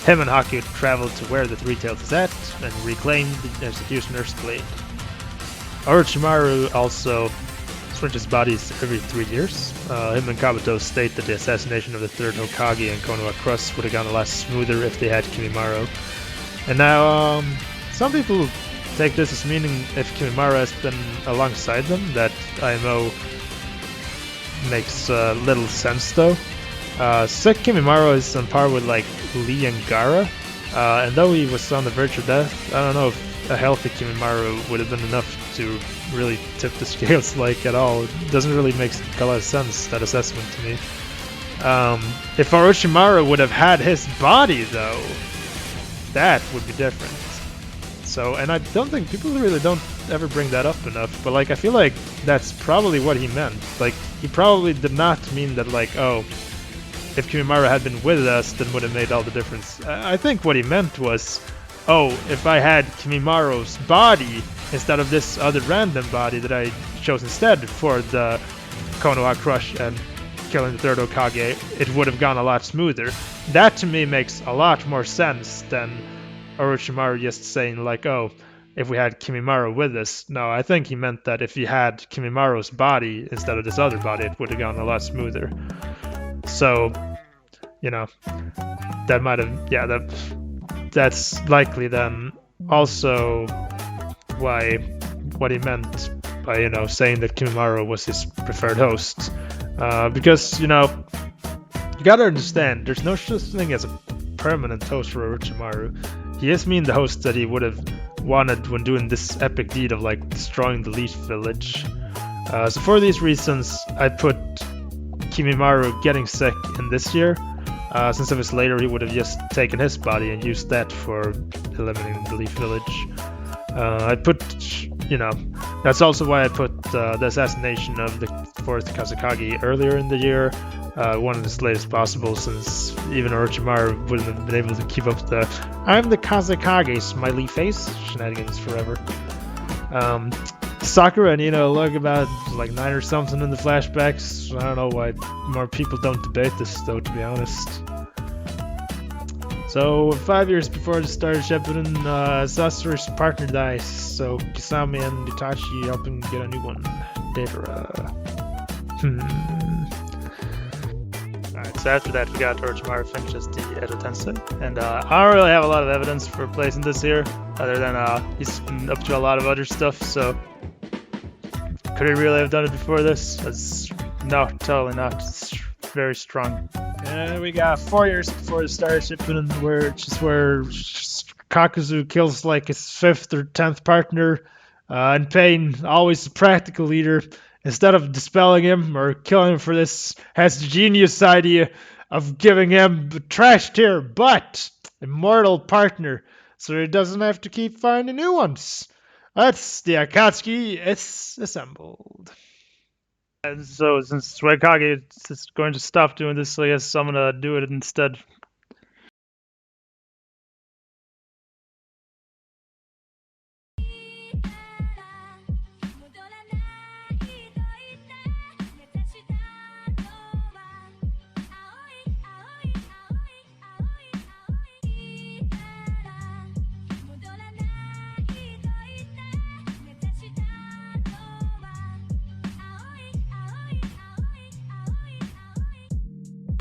Him and Haku travel to where the Three Tails is at, and reclaim the Executioner's Blade. Orochimaru also switches bodies every 3 years. Him and Kabuto state that the assassination of the third Hokage and Konoha Cross would have gone a lot smoother if they had Kimimaro. And now, some people take this as meaning if Kimimaro has been alongside them, that IMO makes little sense though. Sick Kimimaro is on par with like Lee and Gaara, and though he was on the verge of death, I don't know if a healthy Kimimaro would have been enough to really tip the scales like at all. It doesn't really make a lot of sense, that assessment to me. If Orochimaru would have had his body though, that would be different. So, and I don't think people really don't ever bring that up enough, but like I feel like that's probably what he meant. Like he probably did not mean that like, oh, if Kimimaro had been with us, then would have made all the difference. I think what he meant was, oh, if I had Kimimaro's body instead of this other random body that I chose instead for the Konoha Crush and killing the third Hokage, it would have gone a lot smoother. That to me makes a lot more sense than Orochimaru just saying like, oh, if we had Kimimaro with us. No, I think he meant that if he had Kimimaro's body instead of this other body, it would have gone a lot smoother. So, that might have, that's likely then also why, what he meant by, saying that Kimimaro was his preferred host. Because, you gotta understand, there's no such thing as a permanent host for Orochimaru. He is the host that he would have wanted when doing this epic deed of like destroying the Leaf Village. So for these reasons, I put Kimimaru getting sick in this year. Since it was later, he would have just taken his body and used that for eliminating the Leaf Village. I put, that's also why I put the assassination of the fourth Kazekage earlier in the year. Wanted as late as possible, since even Orochimaru wouldn't have been able to keep up the "I'm the Kazekage" smiley face shenanigans forever. Sakura and look about like 9 or something in the flashbacks. I don't know why more people don't debate this though, to be honest. So 5 years before the start of Shippuden, Sasuke's partner dies, so Kisame and Itachi help him get a new one. Deidara. Alright, so after that we got Orochimaru finishes the Edo Tensei, and I don't really have a lot of evidence for placing this here, other than he's been up to a lot of other stuff, so could he really have done it before this? No, totally not. It's very strong. And we got 4 years before the start of Shippuden, where Kakuzu kills like his 5th or 10th partner, and Pain, always the practical leader, instead of dispelling him or killing him for this, has the genius idea of giving him a trash tier but immortal partner so he doesn't have to keep finding new ones. That's the Akatsuki. It's assembled. And so since Waikage is going to stop doing this, I guess I'm gonna do it instead.